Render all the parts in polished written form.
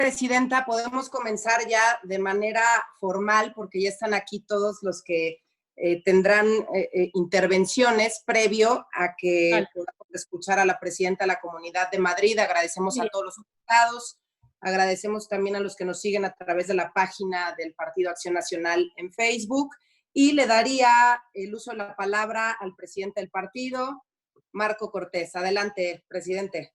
Presidenta, podemos comenzar ya de manera formal, porque ya están aquí todos los que tendrán intervenciones previo a que podamos escuchar a la presidenta de la Comunidad de Madrid. Agradecemos a todos los invitados, agradecemos también a los que nos siguen a través de la página del Partido Acción Nacional en Facebook, y le daría el uso de la palabra al presidente del partido, Marco Cortés. Adelante, presidente.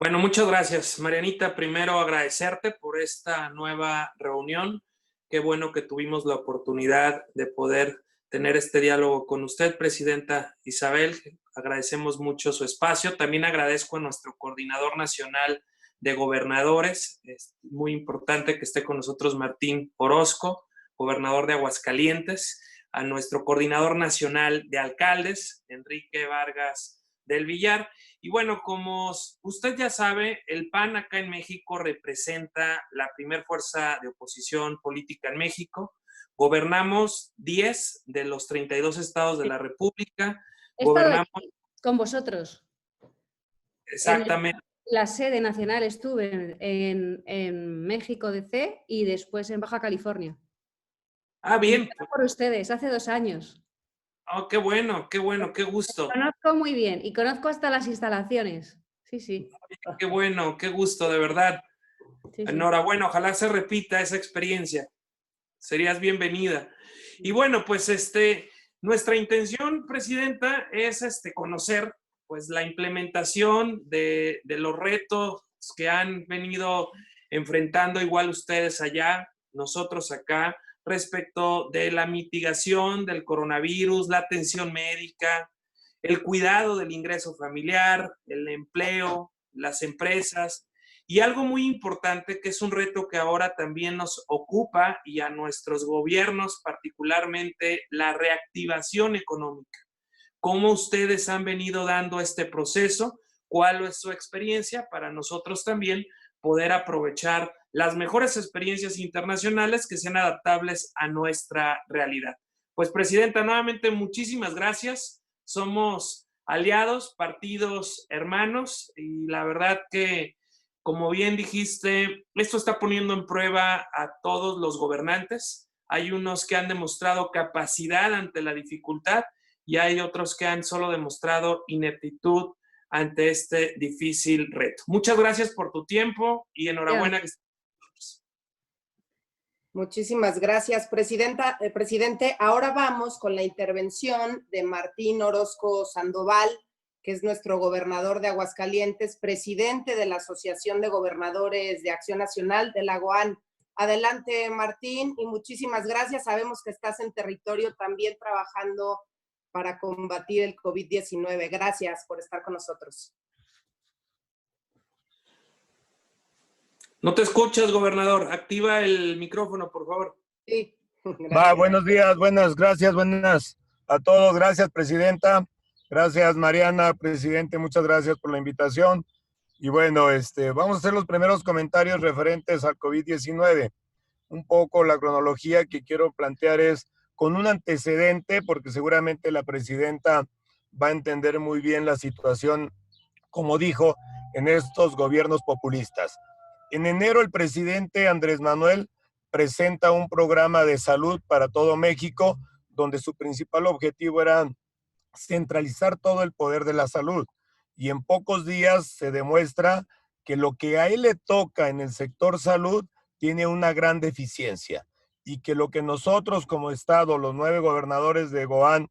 Bueno, muchas gracias, Marianita. Primero agradecerte por esta nueva reunión. Qué bueno que tuvimos la oportunidad de poder tener este diálogo con usted, presidenta Isabel. Agradecemos mucho su espacio. También agradezco a nuestro coordinador nacional de gobernadores. Es muy importante que esté con nosotros Martín Orozco, gobernador de Aguascalientes, a nuestro coordinador nacional de alcaldes, Enrique Vargas del Villar. Y bueno, como usted ya sabe, el PAN acá en México representa la primer fuerza de oposición política en México. Gobernamos 10 de los 32 estados de la República. He estado aquí con vosotros. Exactamente. En la sede nacional estuve en México DC y después en Baja California. Ah, bien. Por ustedes, hace 2 años. Oh, qué bueno, qué gusto. Conozco muy bien y conozco hasta las instalaciones. Sí, sí. Qué bueno, qué gusto, de verdad. Sí, sí. Enhorabuena, ojalá se repita esa experiencia. Serías bienvenida. Y bueno, pues nuestra intención, presidenta, es conocer pues la implementación de los retos que han venido enfrentando igual ustedes allá, nosotros acá, respecto de la mitigación del coronavirus, la atención médica, el cuidado del ingreso familiar, el empleo, las empresas, y algo muy importante que es un reto que ahora también nos ocupa y a nuestros gobiernos, particularmente la reactivación económica. ¿Cómo ustedes han venido dando este proceso? ¿Cuál es su experiencia para nosotros también poder aprovechar las mejores experiencias internacionales que sean adaptables a nuestra realidad? Pues, presidenta, nuevamente muchísimas gracias. Somos aliados, partidos hermanos, y la verdad que, como bien dijiste, esto está poniendo en prueba a todos los gobernantes. Hay unos que han demostrado capacidad ante la dificultad y hay otros que han solo demostrado ineptitud ante este difícil reto. Muchas gracias por tu tiempo y enhorabuena. Muchísimas gracias, presidente. Ahora vamos con la intervención de Martín Orozco Sandoval, que es nuestro gobernador de Aguascalientes, presidente de la Asociación de Gobernadores de Acción Nacional de la GOAN. Adelante, Martín, y muchísimas gracias. Sabemos que estás en territorio también trabajando para combatir el COVID-19. Gracias por estar con nosotros. No te escuchas, gobernador. Activa el micrófono, por favor. Sí. Buenos días, buenas a todos. Gracias, presidenta. Gracias, Mariana, presidente. Muchas gracias por la invitación. Y bueno, vamos a hacer los primeros comentarios referentes al COVID-19. Un poco la cronología que quiero plantear es con un antecedente, porque seguramente la presidenta va a entender muy bien la situación, como dijo, en estos gobiernos populistas. En enero, el presidente Andrés Manuel presenta un programa de salud para todo México, donde su principal objetivo era centralizar todo el poder de la salud. Y en pocos días se demuestra que lo que a él le toca en el sector salud tiene una gran deficiencia y que lo que nosotros como Estado, los 9 gobernadores de GOAN,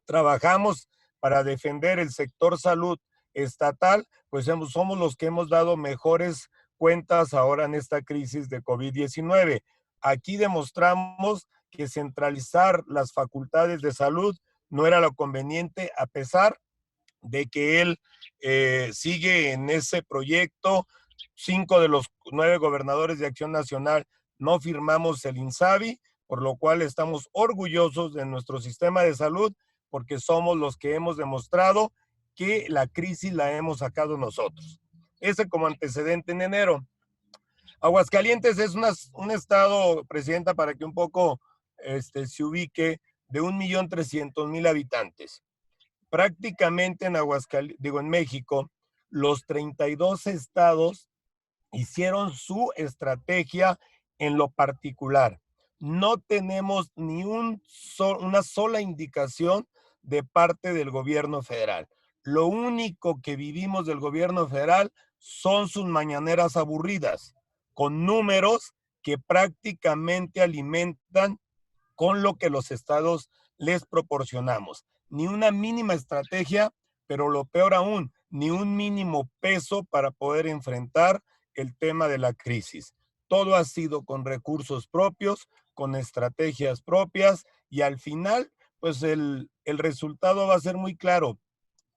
trabajamos para defender el sector salud estatal, pues somos los que hemos dado mejores cuentas ahora en esta crisis de COVID-19. Aquí demostramos que centralizar las facultades de salud no era lo conveniente, a pesar de que él sigue en ese proyecto. 5 de los 9 gobernadores de Acción Nacional no firmamos el INSABI, por lo cual estamos orgullosos de nuestro sistema de salud, porque somos los que hemos demostrado que la crisis la hemos sacado nosotros. Ese como antecedente en enero. Aguascalientes es un estado, presidenta, para que un poco se ubique, de 1.300.000 habitantes. Prácticamente en México, los 32 estados hicieron su estrategia en lo particular. No tenemos ni una sola indicación de parte del gobierno federal. Lo único que vivimos del gobierno federal son sus mañaneras aburridas, con números que prácticamente alimentan con lo que los estados les proporcionamos. Ni una mínima estrategia, pero lo peor aún, ni un mínimo peso para poder enfrentar el tema de la crisis. Todo ha sido con recursos propios, con estrategias propias, y al final, pues el resultado va a ser muy claro.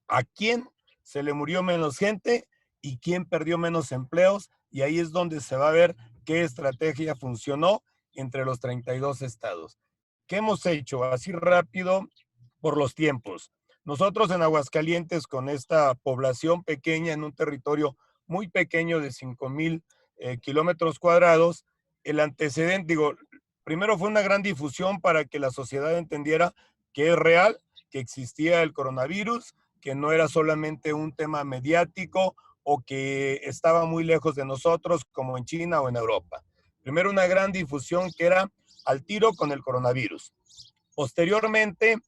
¿A quién se le murió menos gente y quién perdió menos empleos? Y ahí es donde se va a ver qué estrategia funcionó entre los 32 estados. ¿Qué hemos hecho? Así rápido, por los tiempos. Nosotros en Aguascalientes, con esta población pequeña en un territorio muy pequeño de 5,000 kilómetros cuadrados, el antecedente, digo, primero fue una gran difusión para que la sociedad entendiera que es real, que existía el coronavirus, que no era solamente un tema mediático o que estaba muy lejos de nosotros, como en China o en Europa. Primero, una gran difusión que era al tiro con el coronavirus. Posteriormente,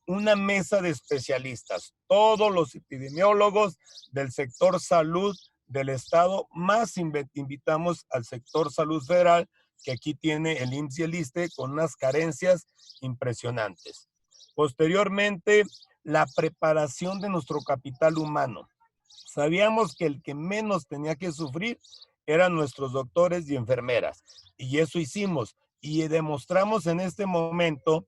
una mesa de especialistas, todos los epidemiólogos del sector salud del estado, más invitamos al sector salud federal, que aquí tiene el IMSS y el ISSSTE con unas carencias impresionantes. Posteriormente, la preparación de nuestro capital humano. Sabíamos que el que menos tenía que sufrir eran nuestros doctores y enfermeras, y eso hicimos, y demostramos en este momento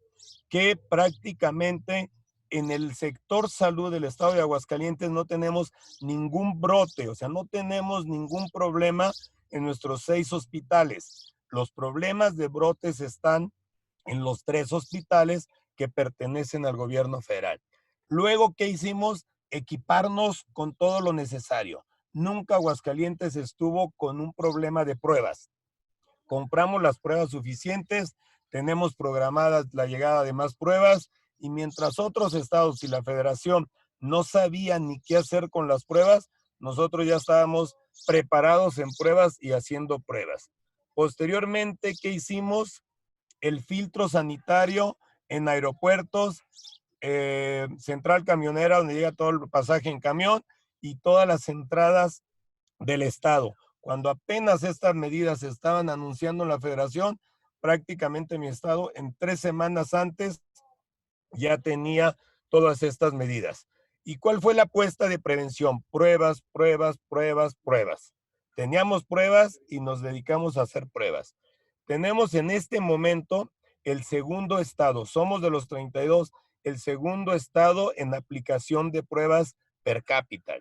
que prácticamente en el sector salud del estado de Aguascalientes no tenemos ningún brote, o sea, no tenemos ningún problema en nuestros 6 hospitales. Los problemas de brotes están en los 3 hospitales que pertenecen al gobierno federal. Luego, ¿qué hicimos? Equiparnos con todo lo necesario. Nunca Aguascalientes estuvo con un problema de pruebas. Compramos las pruebas suficientes, tenemos programadas la llegada de más pruebas, y mientras otros estados y la federación no sabían ni qué hacer con las pruebas, nosotros ya estábamos preparados en pruebas y haciendo pruebas. Posteriormente, ¿qué hicimos? El filtro sanitario en aeropuertos, central camionera donde llega todo el pasaje en camión y todas las entradas del estado. Cuando apenas estas medidas se estaban anunciando en la federación, prácticamente mi estado en 3 semanas antes ya tenía todas estas medidas. ¿Y cuál fue la apuesta de prevención? Pruebas, pruebas, pruebas, pruebas. Teníamos pruebas y nos dedicamos a hacer pruebas. Tenemos en este momento el segundo estado, somos de los 32, el segundo estado en aplicación de pruebas per cápita.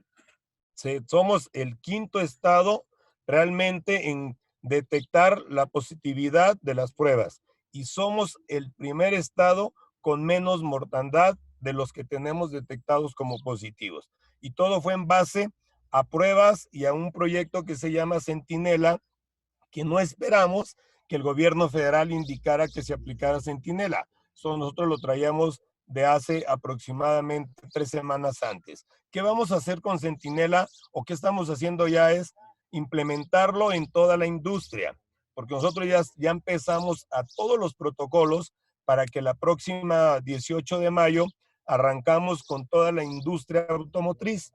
Somos el 5º estado realmente en detectar la positividad de las pruebas, y somos el primer estado con menos mortandad de los que tenemos detectados como positivos. Y todo fue en base a pruebas y a un proyecto que se llama Centinela, que no esperamos que el gobierno federal indicara que se aplicara Centinela. Eso nosotros lo traíamos de hace aproximadamente 3 semanas antes. ¿Qué vamos a hacer con Centinela o qué estamos haciendo ya? Es implementarlo en toda la industria, porque nosotros ya empezamos a todos los protocolos para que la próxima 18 de mayo arrancamos con toda la industria automotriz.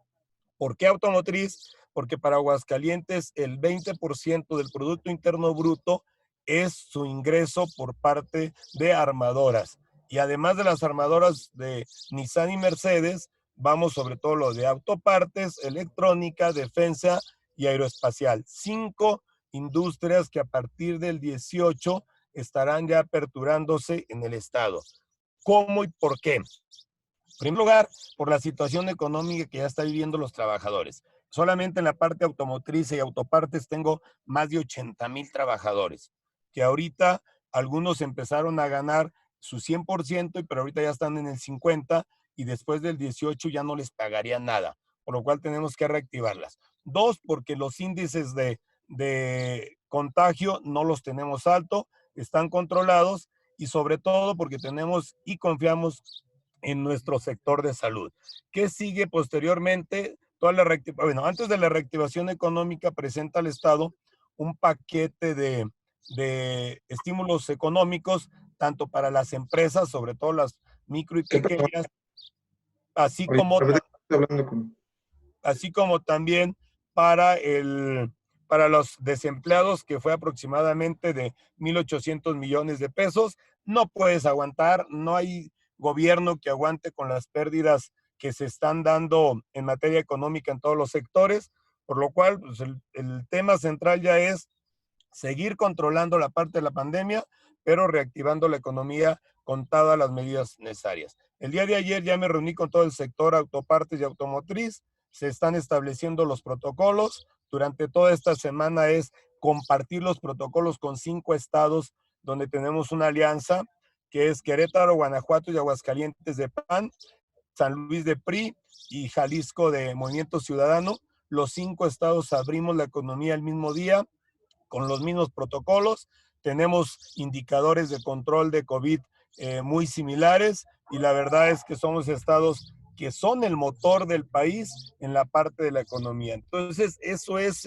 ¿Por qué automotriz? Porque para Aguascalientes el 20% del Producto Interno Bruto es su ingreso por parte de armadoras. Y además de las armadoras de Nissan y Mercedes, vamos sobre todo lo de autopartes, electrónica, defensa y aeroespacial. 5 industrias que a partir del 18 estarán ya aperturándose en el estado. ¿Cómo y por qué? En primer lugar, por la situación económica que ya están viviendo los trabajadores. Solamente en la parte automotriz y autopartes tengo más de 80,000 trabajadores, que ahorita algunos empezaron a ganar su 100%, pero ahorita ya están en el 50%, y después del 18 ya no les pagaría nada, por lo cual tenemos que reactivarlas. 2, porque los índices de contagio no los tenemos alto, están controlados, y sobre todo porque tenemos y confiamos en nuestro sector de salud. ¿Qué sigue posteriormente? antes de la reactivación económica presenta al Estado un paquete de estímulos económicos, tanto para las empresas, sobre todo las micro y pequeñas, así como también para los desempleados, que fue aproximadamente de 1,800 millones de pesos. No puedes aguantar, no hay gobierno que aguante con las pérdidas que se están dando en materia económica en todos los sectores, por lo cual pues, el tema central ya es seguir controlando la parte de la pandemia, pero reactivando la economía con todas las medidas necesarias. El día de ayer ya me reuní con todo el sector autopartes y automotriz, se están estableciendo los protocolos. Durante toda esta semana es compartir los protocolos con 5 estados donde tenemos una alianza, que es Querétaro, Guanajuato y Aguascalientes de PAN, San Luis de PRI y Jalisco de Movimiento Ciudadano. Los 5 estados abrimos la economía el mismo día, con los mismos protocolos. Tenemos indicadores de control de COVID muy similares, y la verdad es que somos estados que son el motor del país en la parte de la economía. Entonces, eso es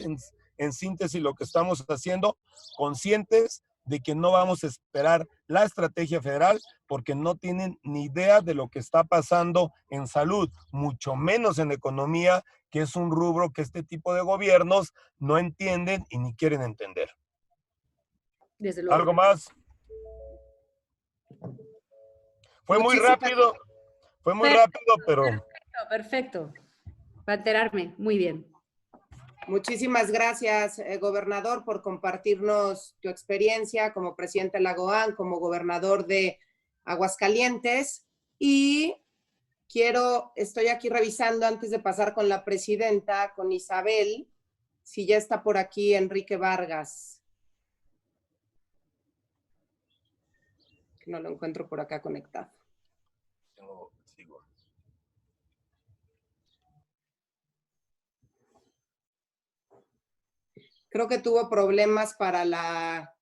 en síntesis lo que estamos haciendo, conscientes de que no vamos a esperar la estrategia federal, porque no tienen ni idea de lo que está pasando en salud, mucho menos en economía, que es un rubro que este tipo de gobiernos no entienden y ni quieren entender. Desde luego. ¿Algo más? Fue muy rápido, pero... Perfecto. Para enterarme, muy bien. Muchísimas gracias, gobernador, por compartirnos tu experiencia como presidente de la GOAN, como gobernador de Aguascalientes. Y estoy aquí revisando antes de pasar con la presidenta, con Isabel, si ya está por aquí Enrique Vargas. Que no lo encuentro por acá conectado. Creo que tuvo problemas para la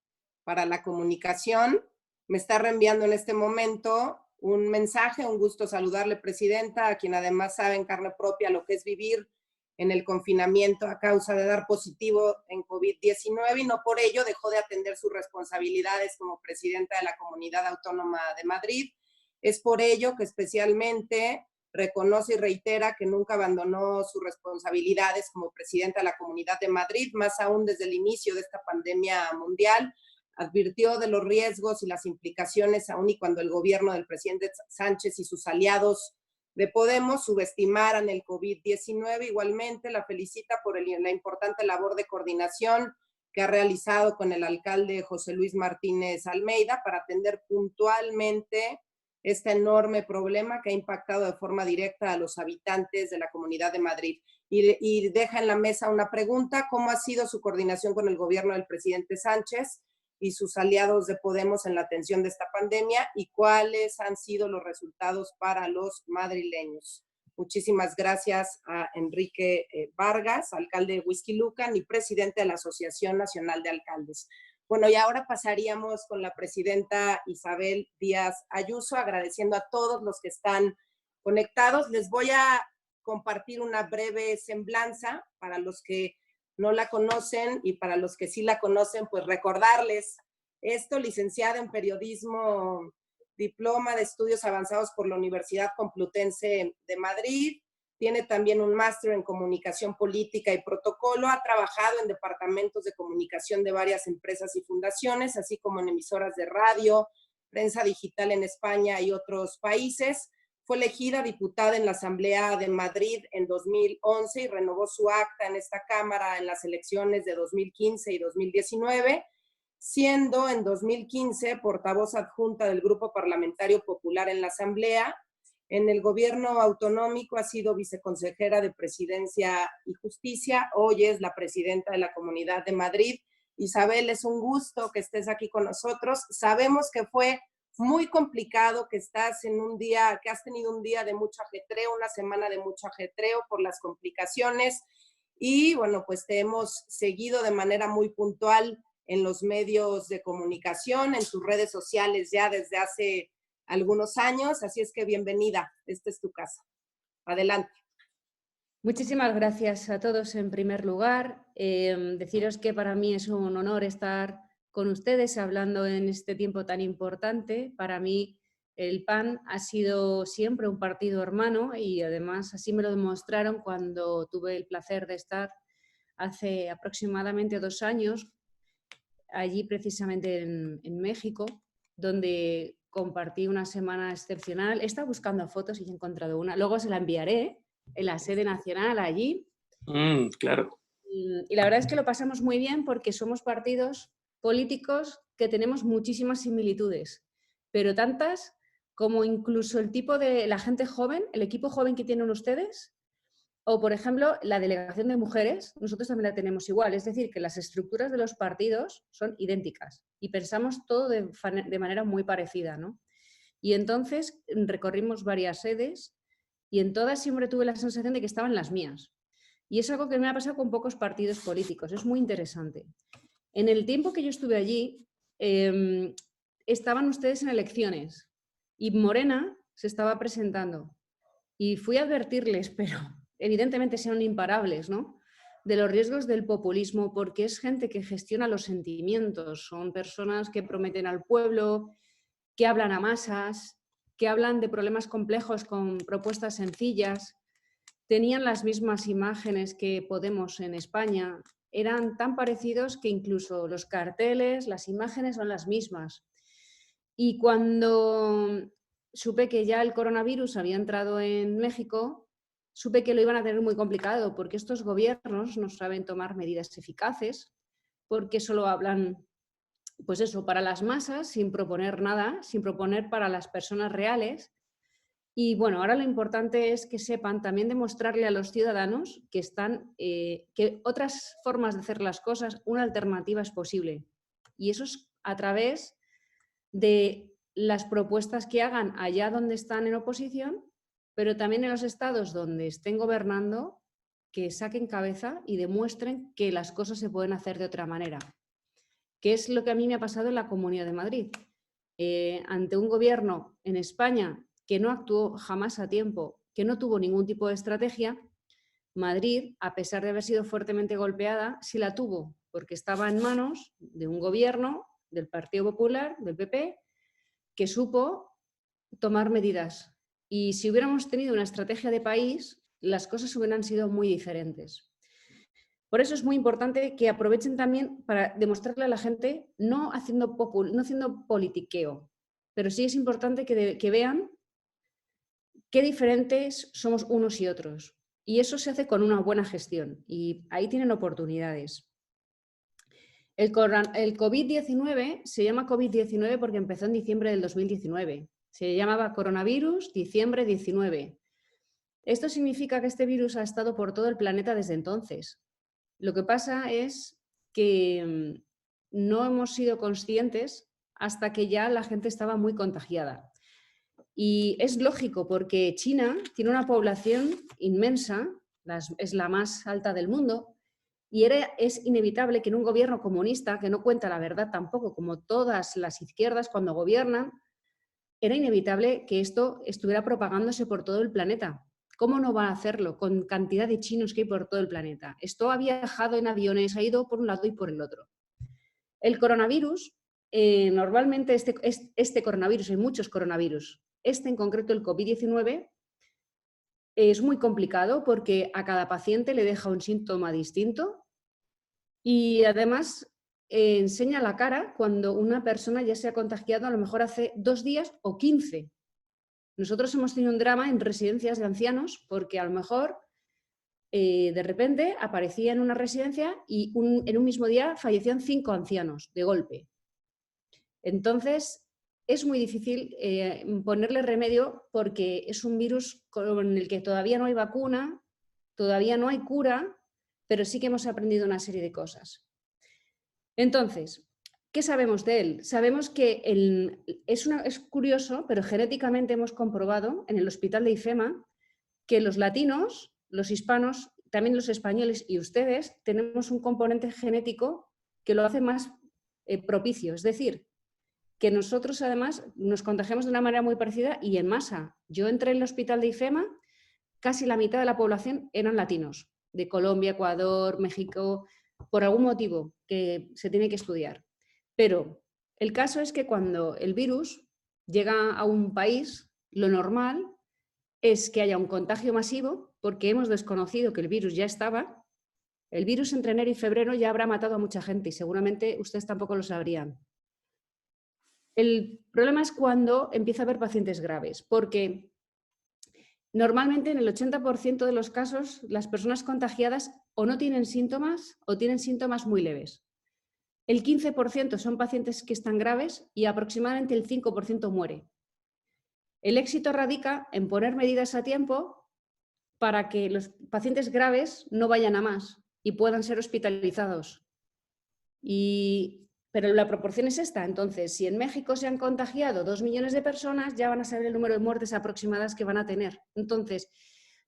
comunicación. Me está reenviando en este momento un mensaje. Un gusto saludarle, presidenta, a quien además sabe en carne propia lo que es vivir en el confinamiento a causa de dar positivo en COVID-19, y no por ello dejó de atender sus responsabilidades como presidenta de la Comunidad Autónoma de Madrid. Es por ello que especialmente reconoce y reitera que nunca abandonó sus responsabilidades como presidenta de la Comunidad de Madrid, más aún desde el inicio de esta pandemia mundial. Advirtió de los riesgos y las implicaciones, aún y cuando el gobierno del presidente Sánchez y sus aliados de Podemos subestimaran el COVID-19. Igualmente la felicita por la importante labor de coordinación que ha realizado con el alcalde José Luis Martínez Almeida para atender puntualmente este enorme problema que ha impactado de forma directa a los habitantes de la Comunidad de Madrid. Y deja en la mesa una pregunta: ¿cómo ha sido su coordinación con el gobierno del presidente Sánchez y sus aliados de Podemos en la atención de esta pandemia, y cuáles han sido los resultados para los madrileños? Muchísimas gracias a Enrique Vargas, alcalde de Huixquilucan y presidente de la Asociación Nacional de Alcaldes. Bueno, y ahora pasaríamos con la presidenta Isabel Díaz Ayuso, agradeciendo a todos los que están conectados. Les voy a compartir una breve semblanza para los que no la conocen, y para los que sí la conocen, pues recordarles esto: licenciada en periodismo, diploma de estudios avanzados por la Universidad Complutense de Madrid, tiene también un máster en comunicación política y protocolo, ha trabajado en departamentos de comunicación de varias empresas y fundaciones, así como en emisoras de radio, prensa digital en España y otros países. Fue elegida diputada en la Asamblea de Madrid en 2011 y renovó su acta en esta Cámara en las elecciones de 2015 y 2019, siendo en 2015 portavoz adjunta del Grupo Parlamentario Popular en la Asamblea. En el gobierno autonómico ha sido viceconsejera de Presidencia y Justicia. Hoy es la presidenta de la Comunidad de Madrid. Isabel, es un gusto que estés aquí con nosotros. Sabemos que fue muy complicado, que estás en un día, que has tenido un día de mucho ajetreo, una semana de mucho ajetreo por las complicaciones, y bueno, pues te hemos seguido de manera muy puntual en los medios de comunicación, en tus redes sociales ya desde hace algunos años, así es que bienvenida, esta es tu casa. Adelante. Muchísimas gracias a todos en primer lugar. Deciros que para mí es un honor estar con ustedes hablando en este tiempo tan importante. Para mí el PAN ha sido siempre un partido hermano y además así me lo demostraron cuando tuve el placer de estar hace aproximadamente 2 años allí precisamente en México, donde compartí una semana excepcional. He estado buscando fotos y he encontrado una. Luego se la enviaré en la sede nacional allí. Claro. Y la verdad es que lo pasamos muy bien porque somos partidos políticos que tenemos muchísimas similitudes, pero tantas como incluso el tipo de la gente joven, el equipo joven que tienen ustedes, o por ejemplo la delegación de mujeres, nosotros también la tenemos igual, es decir, que las estructuras de los partidos son idénticas y pensamos todo de manera muy parecida, ¿no? Y entonces recorrimos varias sedes y en todas siempre tuve la sensación de que estaban las mías. Y es algo que me ha pasado con pocos partidos políticos, es muy interesante. En el tiempo que yo estuve allí, estaban ustedes en elecciones y Morena se estaba presentando. Y fui a advertirles, pero evidentemente son imparables, ¿no?, de los riesgos del populismo, porque es gente que gestiona los sentimientos, son personas que prometen al pueblo, que hablan a masas, que hablan de problemas complejos con propuestas sencillas. Tenían las mismas imágenes que Podemos en España, eran tan parecidos que incluso los carteles, las imágenes son las mismas. Y cuando supe que ya el coronavirus había entrado en México, supe que lo iban a tener muy complicado porque estos gobiernos no saben tomar medidas eficaces, porque solo hablan, pues eso, para las masas, sin proponer nada, sin proponer para las personas reales. Y bueno, ahora lo importante es que sepan también demostrarle a los ciudadanos que que otras formas de hacer las cosas, una alternativa es posible. Y eso es a través de las propuestas que hagan allá donde están en oposición, pero también en los estados donde estén gobernando, que saquen cabeza y demuestren que las cosas se pueden hacer de otra manera. Que es lo que a mí me ha pasado en la Comunidad de Madrid. Ante un gobierno en España que no actuó jamás a tiempo, que no tuvo ningún tipo de estrategia, Madrid, a pesar de haber sido fuertemente golpeada, sí la tuvo, porque estaba en manos de un gobierno del Partido Popular, del PP, que supo tomar medidas. Y si hubiéramos tenido una estrategia de país, las cosas hubieran sido muy diferentes. Por eso es muy importante que aprovechen también para demostrarle a la gente, no haciendo politiqueo, pero sí es importante que vean qué diferentes somos unos y otros. Y eso se hace con una buena gestión y ahí tienen oportunidades. El COVID-19 se llama COVID-19 porque empezó en diciembre del 2019. Se llamaba coronavirus diciembre 19. Esto significa que este virus ha estado por todo el planeta desde entonces. Lo que pasa es que no hemos sido conscientes hasta que ya la gente estaba muy contagiada. Y es lógico porque China tiene una población inmensa, es la más alta del mundo, y es inevitable que en un gobierno comunista, que no cuenta la verdad tampoco, como todas las izquierdas cuando gobiernan, era inevitable que esto estuviera propagándose por todo el planeta. ¿Cómo no va a hacerlo con cantidad de chinos que hay por todo el planeta? Esto ha viajado en aviones, ha ido por un lado y por el otro. El coronavirus, normalmente este coronavirus, hay muchos coronavirus, este en concreto, el COVID-19, es muy complicado porque a cada paciente le deja un síntoma distinto y además enseña la cara cuando una persona ya se ha contagiado a lo mejor hace 2 días o 15. Nosotros hemos tenido un drama en residencias de ancianos porque a lo mejor de repente aparecía en una residencia y en un mismo día fallecían 5 ancianos de golpe. Entonces, es muy difícil ponerle remedio porque es un virus con el que todavía no hay vacuna, todavía no hay cura, pero sí que hemos aprendido una serie de cosas. Entonces, ¿qué sabemos de él? Sabemos que es curioso, pero genéticamente hemos comprobado en el hospital de IFEMA que los latinos, los hispanos, también los españoles y ustedes tenemos un componente genético que lo hace más propicio. Es decir, que nosotros además nos contagiamos de una manera muy parecida y en masa. Yo entré en el hospital de IFEMA, casi la mitad de la población eran latinos, de Colombia, Ecuador, México, por algún motivo que se tiene que estudiar. Pero el caso es que cuando el virus llega a un país, lo normal es que haya un contagio masivo, porque hemos desconocido que el virus ya estaba. El virus entre enero y febrero ya habrá matado a mucha gente y seguramente ustedes tampoco lo sabrían. El problema es cuando empieza a haber pacientes graves, porque normalmente en el 80% de los casos las personas contagiadas o no tienen síntomas o tienen síntomas muy leves. El 15% son pacientes que están graves y aproximadamente el 5% muere. El éxito radica en poner medidas a tiempo para que los pacientes graves no vayan a más y puedan ser hospitalizados. Pero la proporción es esta. Entonces, si en México se han contagiado 2 millones de personas, ya van a saber el número de muertes aproximadas que van a tener. Entonces,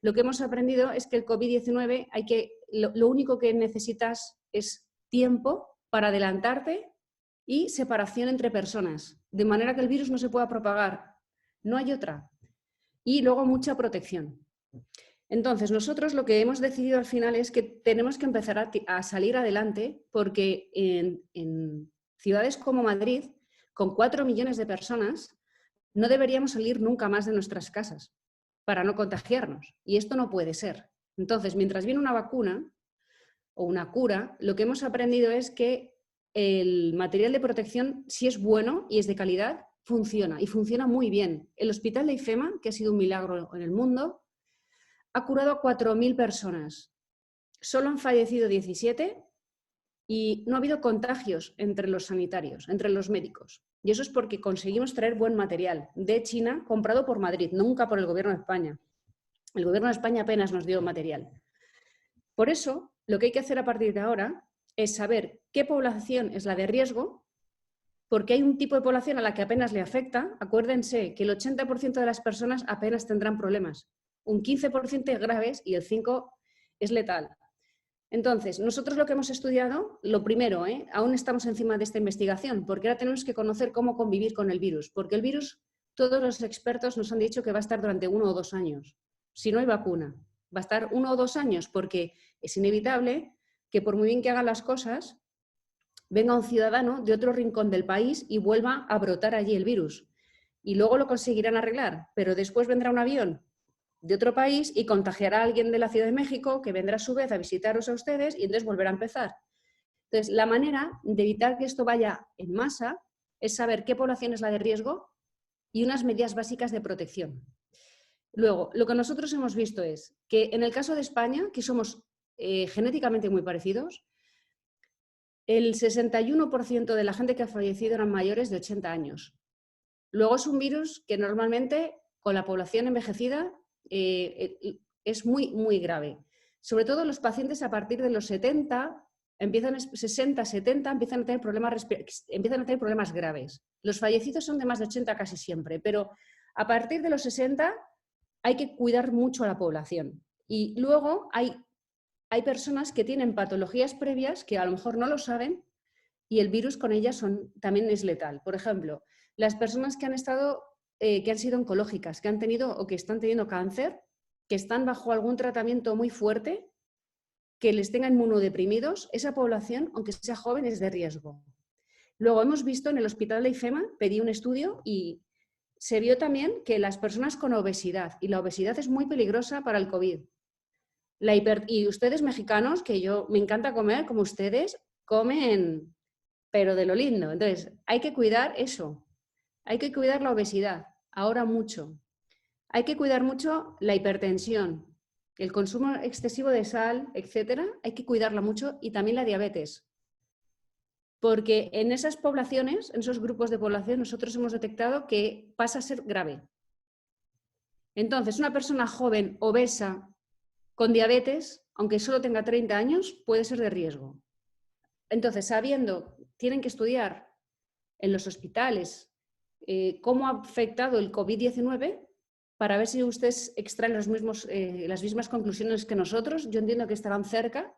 lo que hemos aprendido es que el COVID-19 lo único que necesitas es tiempo para adelantarte y separación entre personas, de manera que el virus no se pueda propagar. No hay otra. Y luego mucha protección. Entonces, nosotros lo que hemos decidido al final es que tenemos que empezar a salir adelante porque en ciudades como Madrid, con 4 millones de personas, no deberíamos salir nunca más de nuestras casas para no contagiarnos. Y esto no puede ser. Entonces, mientras viene una vacuna o una cura, lo que hemos aprendido es que el material de protección, si es bueno y es de calidad, funciona y funciona muy bien. El hospital de IFEMA, que ha sido un milagro en el mundo, ha curado a 4.000 personas. Solo han fallecido 17 y no ha habido contagios entre los sanitarios, entre los médicos. Y eso es porque conseguimos traer buen material de China, comprado por Madrid, nunca por el Gobierno de España. El Gobierno de España apenas nos dio material. Por eso, lo que hay que hacer a partir de ahora es saber qué población es la de riesgo, porque hay un tipo de población a la que apenas le afecta. Acuérdense que el 80% de las personas apenas tendrán problemas, un 15% graves y el 5% es letal. Entonces, nosotros lo que hemos estudiado, lo primero, aún estamos encima de esta investigación, porque ahora tenemos que conocer cómo convivir con el virus, porque el virus, todos los expertos nos han dicho que va a estar durante 1 o 2 años, si no hay vacuna. Va a estar 1 o 2 años porque es inevitable que por muy bien que hagan las cosas, venga un ciudadano de otro rincón del país y vuelva a brotar allí el virus. Y luego lo conseguirán arreglar, pero después vendrá un avión de otro país y contagiará a alguien de la Ciudad de México que vendrá a su vez a visitaros a ustedes y entonces volverá a empezar. Entonces, la manera de evitar que esto vaya en masa es saber qué población es la de riesgo y unas medidas básicas de protección. Luego, lo que nosotros hemos visto es que en el caso de España, que somos genéticamente muy parecidos, el 61% de la gente que ha fallecido eran mayores de 80 años. Luego es un virus que normalmente con la población envejecida es muy, muy grave. Sobre todo los pacientes a partir de los 60, 60, 70, empiezan a tener problemas graves. Los fallecidos son de más de 80 casi siempre, pero a partir de los 60 hay que cuidar mucho a la población. Y luego hay personas que tienen patologías previas que a lo mejor no lo saben y el virus con ellas también es letal. Por ejemplo, las personas que han sido oncológicas, que han tenido o que están teniendo cáncer, que están bajo algún tratamiento muy fuerte, que les tenga inmunodeprimidos, esa población, aunque sea joven, es de riesgo. Luego hemos visto en el hospital de IFEMA, pedí un estudio y se vio también que las personas con obesidad, y la obesidad es muy peligrosa para el COVID. Y ustedes mexicanos, que me encanta comer, como ustedes, comen, pero de lo lindo. Entonces, hay que cuidar eso. Hay que cuidar la obesidad, ahora mucho. Hay que cuidar mucho la hipertensión, el consumo excesivo de sal, etcétera. Hay que cuidarla mucho y también la diabetes. Porque en esas poblaciones, en esos grupos de población, nosotros hemos detectado que pasa a ser grave. Entonces, una persona joven, obesa, con diabetes, aunque solo tenga 30 años, puede ser de riesgo. Entonces, tienen que estudiar en los hospitales cómo ha afectado el COVID-19 para ver si ustedes extraen las mismas conclusiones que nosotros. Yo entiendo que estarán cerca.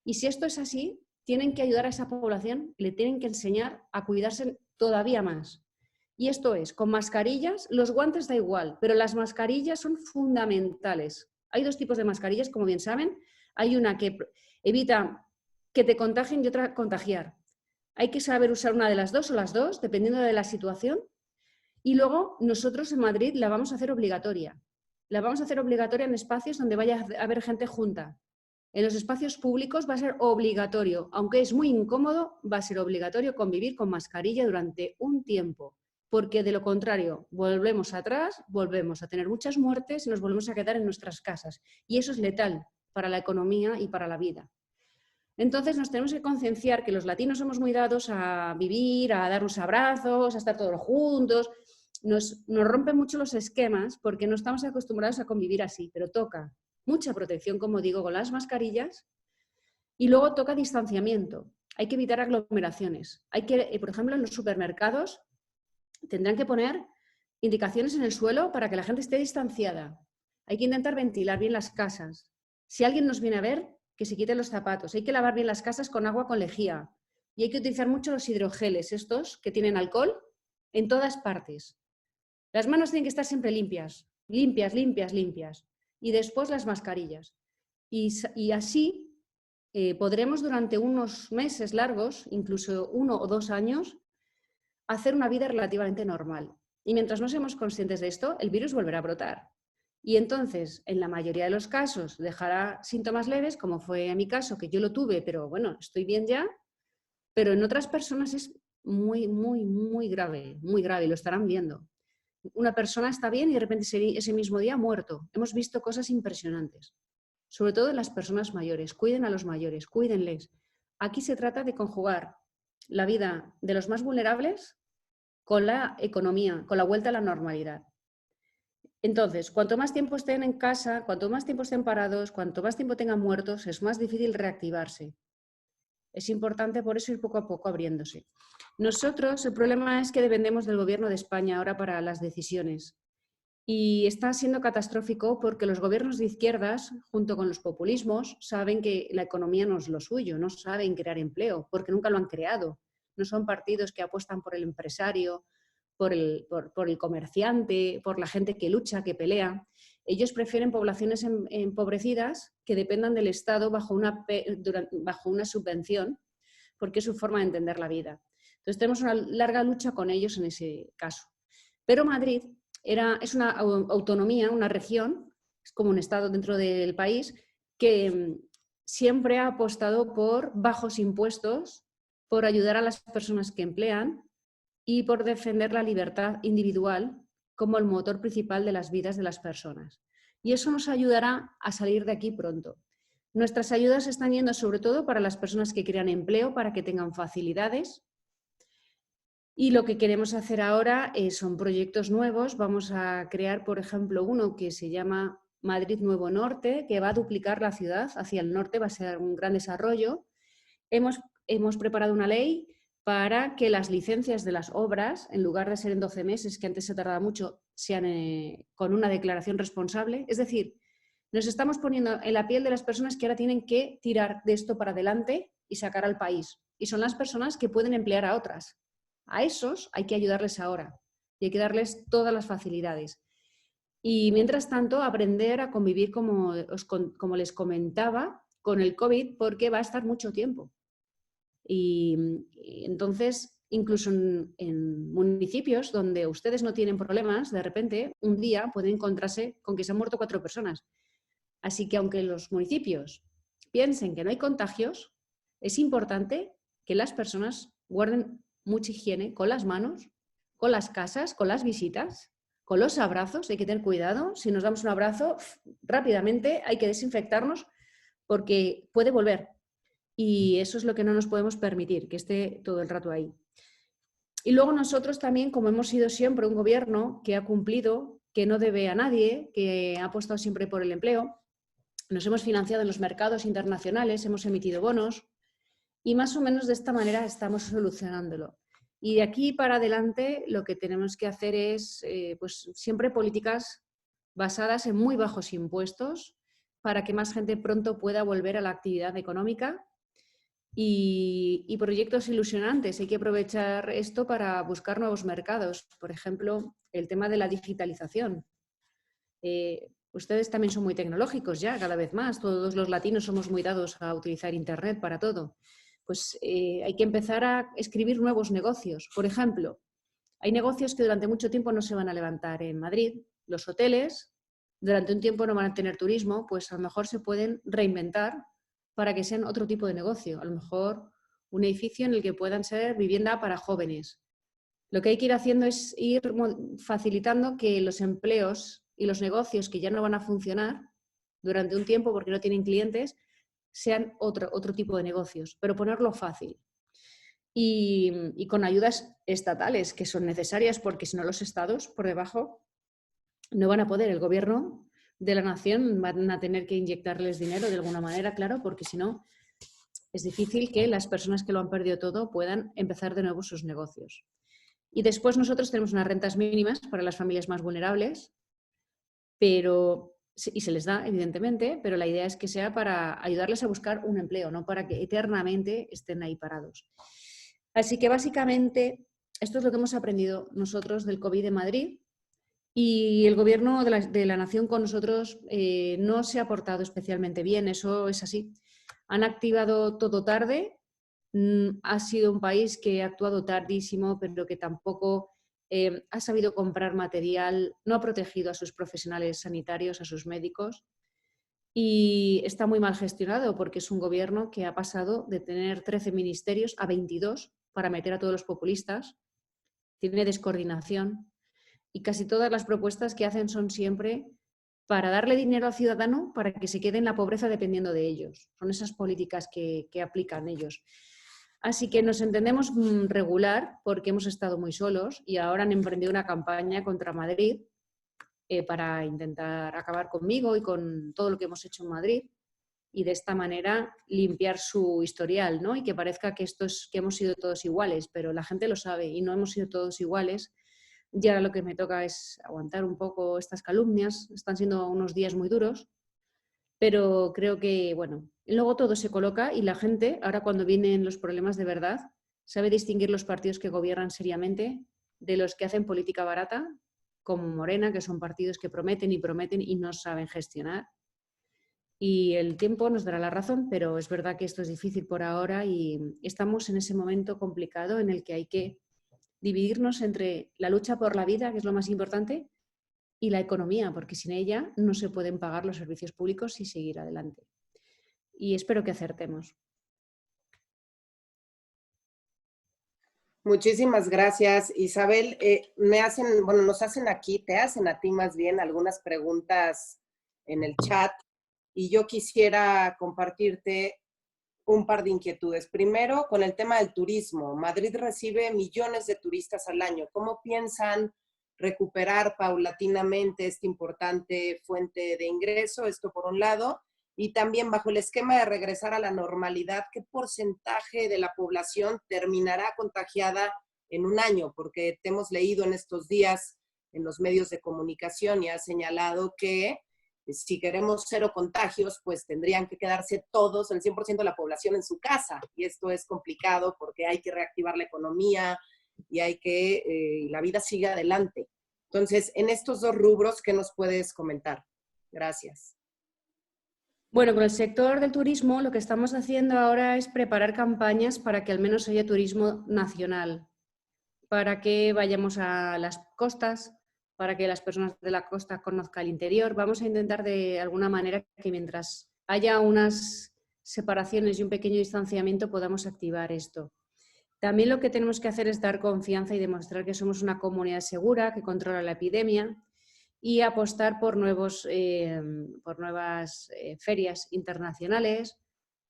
Y si esto es así, tienen que ayudar a esa población, le tienen que enseñar a cuidarse todavía más. Y esto es, con mascarillas, los guantes da igual, pero las mascarillas son fundamentales. Hay dos tipos de mascarillas, como bien saben. Hay una que evita que te contagien y otra contagiar. Hay que saber usar una de las dos o las dos, dependiendo de la situación. Y luego nosotros en Madrid la vamos a hacer obligatoria. La vamos a hacer obligatoria en espacios donde vaya a haber gente junta. En los espacios públicos va a ser obligatorio, aunque es muy incómodo, va a ser obligatorio convivir con mascarilla durante un tiempo, porque de lo contrario volvemos atrás, volvemos a tener muchas muertes y nos volvemos a quedar en nuestras casas. Y eso es letal para la economía y para la vida. Entonces nos tenemos que concienciar que los latinos somos muy dados a vivir, a darnos abrazos, a estar todos juntos. Nos rompen mucho los esquemas porque no estamos acostumbrados a convivir así, pero toca mucha protección, como digo, con las mascarillas, y luego toca distanciamiento. Hay que evitar aglomeraciones. Hay que, por ejemplo, en los supermercados tendrán que poner indicaciones en el suelo para que la gente esté distanciada. Hay que intentar ventilar bien las casas. Si alguien nos viene a ver, que se quiten los zapatos. Hay que lavar bien las casas con agua con lejía. Y hay que utilizar mucho los hidrogeles, estos que tienen alcohol, en todas partes. Las manos tienen que estar siempre limpias, limpias, limpias, limpias. Y después las mascarillas. Y así podremos durante unos meses largos, incluso 1 o 2 años, hacer una vida relativamente normal. Y mientras no seamos conscientes de esto, el virus volverá a brotar. Y entonces, en la mayoría de los casos, dejará síntomas leves, como fue en mi caso, que yo lo tuve, pero bueno, estoy bien ya. Pero en otras personas es muy, muy, muy grave, y lo estarán viendo. Una persona está bien y de repente ese mismo día ha muerto. Hemos visto cosas impresionantes. Sobre todo en las personas mayores. Cuiden a los mayores, cuídenles. Aquí se trata de conjugar la vida de los más vulnerables con la economía, con la vuelta a la normalidad. Entonces, cuanto más tiempo estén en casa, cuanto más tiempo estén parados, cuanto más tiempo tengan muertos, es más difícil reactivarse. Es importante por eso ir poco a poco abriéndose. Nosotros, el problema es que dependemos del Gobierno de España ahora para las decisiones. Y está siendo catastrófico porque los gobiernos de izquierdas, junto con los populismos, saben que la economía no es lo suyo, no saben crear empleo, porque nunca lo han creado. No son partidos que apuestan por el empresario, por el comerciante, por la gente que lucha, que pelea. Ellos prefieren poblaciones empobrecidas que dependan del Estado bajo una subvención, porque es su forma de entender la vida. Entonces tenemos una larga lucha con ellos en ese caso. Pero Madrid es una autonomía, una región, es como un Estado dentro del país, que siempre ha apostado por bajos impuestos, por ayudar a las personas que emplean y por defender la libertad individual como el motor principal de las vidas de las personas. Y eso nos ayudará a salir de aquí pronto. Nuestras ayudas están yendo sobre todo para las personas que crean empleo, para que tengan facilidades. Y lo que queremos hacer ahora son proyectos nuevos. Vamos a crear, por ejemplo, uno que se llama Madrid Nuevo Norte, que va a duplicar la ciudad hacia el norte, va a ser un gran desarrollo. Hemos preparado una ley para que las licencias de las obras, en lugar de ser en 12 meses, que antes se tardaba mucho, sean con una declaración responsable. Es decir, nos estamos poniendo en la piel de las personas que ahora tienen que tirar de esto para adelante y sacar al país. Y son las personas que pueden emplear a otras. A esos hay que ayudarles ahora y hay que darles todas las facilidades. Y mientras tanto, aprender a convivir, como les comentaba, con el COVID, porque va a estar mucho tiempo. Y entonces, incluso en municipios donde ustedes no tienen problemas, de repente, un día pueden encontrarse con que se han muerto 4 personas. Así que aunque los municipios piensen que no hay contagios, es importante que las personas guarden mucha higiene con las manos, con las casas, con las visitas, con los abrazos. Hay que tener cuidado. Si nos damos un abrazo, rápidamente hay que desinfectarnos porque puede volver. Y eso es lo que no nos podemos permitir, que esté todo el rato ahí. Y luego nosotros también, como hemos sido siempre un gobierno que ha cumplido, que no debe a nadie, que ha apostado siempre por el empleo, nos hemos financiado en los mercados internacionales, hemos emitido bonos y más o menos de esta manera estamos solucionándolo. Y de aquí para adelante lo que tenemos que hacer es pues siempre políticas basadas en muy bajos impuestos para que más gente pronto pueda volver a la actividad económica. Y proyectos ilusionantes. Hay que aprovechar esto para buscar nuevos mercados. Por ejemplo, el tema de la digitalización. Ustedes también son muy tecnológicos ya, cada vez más. Todos los latinos somos muy dados a utilizar Internet para todo. Pues hay que empezar a escribir nuevos negocios. Por ejemplo, hay negocios que durante mucho tiempo no se van a levantar en Madrid. Los hoteles, durante un tiempo no van a tener turismo, pues a lo mejor se pueden reinventar para que sean otro tipo de negocio. A lo mejor un edificio en el que puedan ser vivienda para jóvenes. Lo que hay que ir haciendo es ir facilitando que los empleos y los negocios que ya no van a funcionar durante un tiempo porque no tienen clientes, sean otro tipo de negocios, pero ponerlo fácil. Y con ayudas estatales que son necesarias, porque si no los estados por debajo no van a poder. El gobierno de la nación van a tener que inyectarles dinero de alguna manera, claro, porque si no es difícil que las personas que lo han perdido todo puedan empezar de nuevo sus negocios. Y después nosotros tenemos unas rentas mínimas para las familias más vulnerables, y se les da, evidentemente, pero la idea es que sea para ayudarles a buscar un empleo, no para que eternamente estén ahí parados. Así que básicamente esto es lo que hemos aprendido nosotros del COVID en Madrid, y el gobierno de la nación con nosotros no se ha portado especialmente bien, eso es así. Han activado todo tarde, ha sido un país que ha actuado tardísimo, pero que tampoco ha sabido comprar material, no ha protegido a sus profesionales sanitarios, a sus médicos, y está muy mal gestionado porque es un gobierno que ha pasado de tener 13 ministerios a 22 para meter a todos los populistas, tiene descoordinación y casi todas las propuestas que hacen son siempre para darle dinero al ciudadano para que se quede en la pobreza dependiendo de ellos. Son esas políticas que aplican ellos. Así que nos entendemos regular porque hemos estado muy solos y ahora han emprendido una campaña contra Madrid para intentar acabar conmigo y con todo lo que hemos hecho en Madrid y de esta manera limpiar su historial, ¿no? Y que parezca que hemos sido todos iguales, pero la gente lo sabe y no hemos sido todos iguales. Y ahora lo que me toca es aguantar un poco estas calumnias. Están siendo unos días muy duros, pero creo que, bueno, luego todo se coloca y la gente, ahora cuando vienen los problemas de verdad, sabe distinguir los partidos que gobiernan seriamente de los que hacen política barata, como Morena, que son partidos que prometen y no saben gestionar. Y el tiempo nos dará la razón, pero es verdad que esto es difícil por ahora y estamos en ese momento complicado en el que hay que dividirnos entre la lucha por la vida, que es lo más importante, y la economía, porque sin ella no se pueden pagar los servicios públicos y seguir adelante. Y espero que acertemos. Muchísimas gracias, Isabel. Nos hacen aquí, te hacen a ti más bien algunas preguntas en el chat y yo quisiera compartirte un par de inquietudes. Primero, con el tema del turismo. Madrid recibe millones de turistas al año. ¿Cómo piensan recuperar paulatinamente esta importante fuente de ingreso? Esto por un lado. Y también bajo el esquema de regresar a la normalidad, ¿qué porcentaje de la población terminará contagiada en un año? Porque te hemos leído en estos días en los medios de comunicación y has señalado que si queremos 0 contagios, pues tendrían que quedarse todos, el 100% de la población en su casa. Y esto es complicado porque hay que reactivar la economía y hay que la vida sigue adelante. Entonces, en estos 2 rubros, ¿qué nos puedes comentar? Gracias. Bueno, con el sector del turismo lo que estamos haciendo ahora es preparar campañas para que al menos haya turismo nacional, para que vayamos a las costas, para que las personas de la costa conozcan el interior. Vamos a intentar de alguna manera que mientras haya unas separaciones y un pequeño distanciamiento podamos activar esto. También lo que tenemos que hacer es dar confianza y demostrar que somos una comunidad segura, que controla la epidemia, y apostar por nuevas ferias internacionales,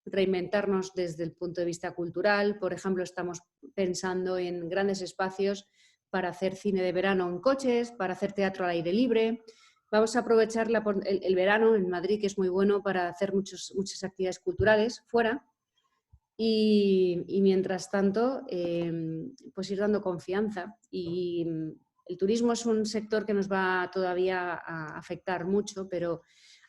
reinventarnos desde el punto de vista cultural. Por ejemplo, estamos pensando en grandes espacios para hacer cine de verano en coches, para hacer teatro al aire libre. Vamos a aprovechar el verano en Madrid, que es muy bueno para hacer muchas actividades culturales fuera. Y mientras tanto, pues ir dando confianza. Y el turismo es un sector que nos va todavía a afectar mucho, pero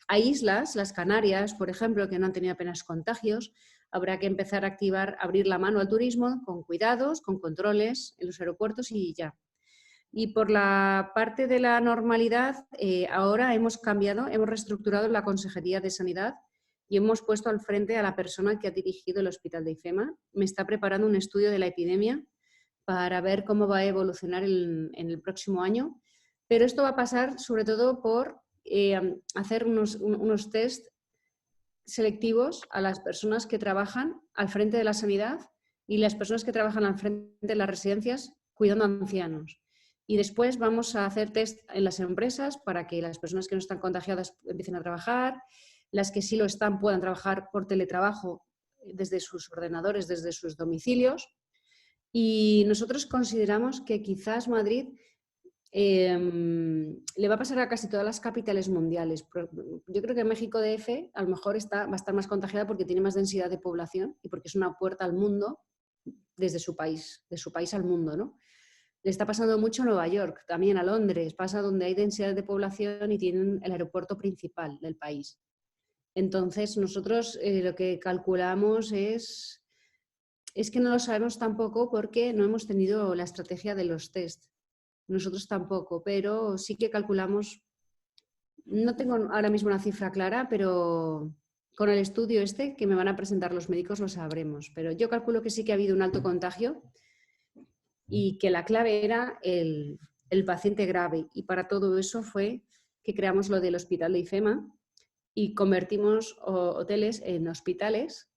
hay islas, las Canarias, por ejemplo, que no han tenido apenas contagios. Habrá que empezar a abrir la mano al turismo con cuidados, con controles en los aeropuertos y ya. Y por la parte de la normalidad, ahora hemos cambiado, hemos reestructurado la Consejería de Sanidad y hemos puesto al frente a la persona que ha dirigido el hospital de IFEMA. Me está preparando un estudio de la epidemia para ver cómo va a evolucionar en el próximo año. Pero esto va a pasar sobre todo por hacer unos test selectivos a las personas que trabajan al frente de la sanidad y las personas que trabajan al frente de las residencias cuidando a ancianos. Y después vamos a hacer test en las empresas para que las personas que no están contagiadas empiecen a trabajar, las que sí lo están puedan trabajar por teletrabajo desde sus ordenadores, desde sus domicilios. Y nosotros consideramos que quizás Madrid le va a pasar a casi todas las capitales mundiales. Yo creo que México DF a lo mejor va a estar más contagiada porque tiene más densidad de población y porque es una puerta al mundo desde su país, de su país al mundo, ¿no? Le está pasando mucho a Nueva York, también a Londres, pasa donde hay densidad de población y tienen el aeropuerto principal del país. Entonces, nosotros lo que calculamos es que no lo sabemos tampoco porque no hemos tenido la estrategia de los test. Nosotros tampoco, pero sí que calculamos, no tengo ahora mismo una cifra clara, pero con el estudio que me van a presentar los médicos lo sabremos. Pero yo calculo que sí que ha habido un alto contagio y que la clave era el paciente grave. Y para todo eso fue que creamos lo del hospital de IFEMA y convertimos hoteles en hospitales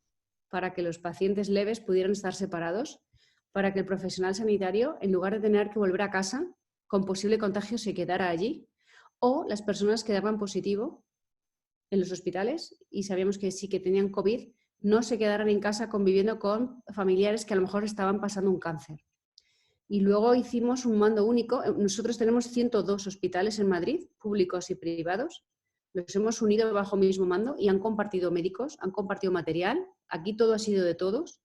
para que los pacientes leves pudieran estar separados, para que el profesional sanitario, en lugar de tener que volver a casa con posible contagio, se quedara allí, o las personas que daban positivo en los hospitales y sabíamos que sí que tenían COVID, no se quedaran en casa conviviendo con familiares que a lo mejor estaban pasando un cáncer. Y luego hicimos un mando único. Nosotros tenemos 102 hospitales en Madrid, públicos y privados. Los hemos unido bajo mismo mando y han compartido médicos, han compartido material. Aquí todo ha sido de todos.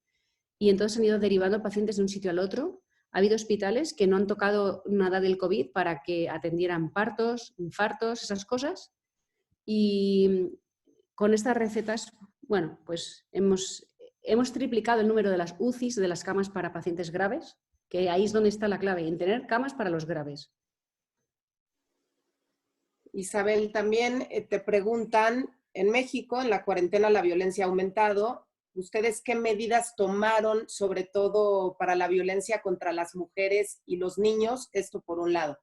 Y entonces han ido derivando pacientes de un sitio al otro. Ha habido hospitales que no han tocado nada del COVID para que atendieran partos, infartos, esas cosas. Y con estas recetas, bueno, pues hemos triplicado el número de las UCIs, de las camas para pacientes graves, que ahí es donde está la clave, en tener camas para los graves. Isabel, también te preguntan, en México, en la cuarentena la violencia ha aumentado. ¿Ustedes qué medidas tomaron, sobre todo para la violencia contra las mujeres y los niños? Esto por un lado.